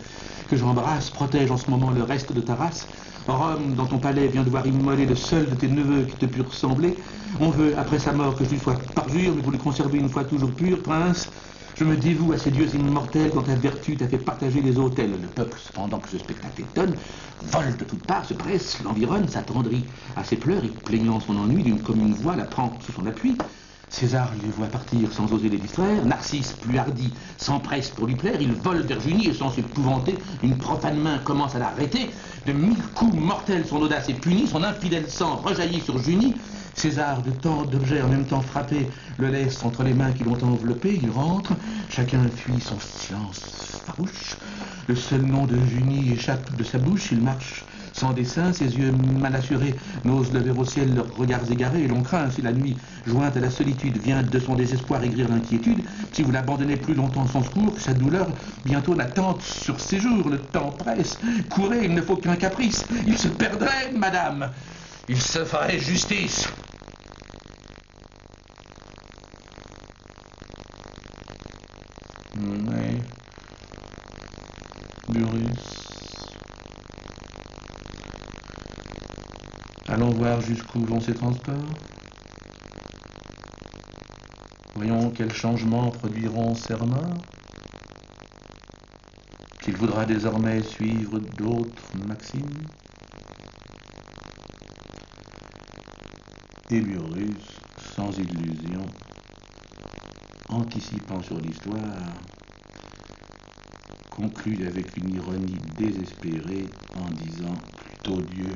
que j'embrasse, protège en ce moment le reste de ta race. Rome, dans ton palais, vient de voir immoler le seul de tes neveux qui te put ressembler. On veut, après sa mort, que je lui sois parjure, mais vous le conserver une fois toujours pur, prince. Je me dévoue à ces dieux immortels dont ta vertu t'a fait partager les autels. Le peuple, cependant que ce spectacle étonne, vole de toutes parts, se presse, l'environne, s'attendrit à ses pleurs et, plaignant son ennui d'une commune voix, la prend sous son appui. César les voit partir sans oser les distraire. Narcisse, plus hardi, s'empresse pour lui plaire. Il vole vers Junie et sans s'épouvanter, une profane main commence à l'arrêter. De 1000 coups mortels, son audace est punie, son infidèle sang rejaillit sur Junie. César, de tant d'objets en même temps frappés, le laisse entre les mains qui l'ont enveloppé. Il rentre, chacun fuit son silence farouche. Le seul nom de Junie échappe de sa bouche. Il marche sans dessein, ses yeux mal assurés n'osent lever au ciel leurs regards égarés, et l'on craint, si la nuit, jointe à la solitude, vient de son désespoir aigrir l'inquiétude, si vous l'abandonnez plus longtemps sans secours, que sa douleur bientôt n'attente sur ses jours, le temps presse, courez, il ne faut qu'un caprice, il se perdrait, madame, il se ferait justice. Mais, Burrus, allons voir jusqu'où vont ces transports. Voyons quels changements produiront Sermor. Qu'il voudra désormais suivre d'autres maximes. Et Burrus, sans illusion, anticipant sur l'histoire, conclut avec une ironie désespérée en disant plutôt Dieu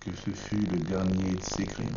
que ce fut le dernier de ses crimes.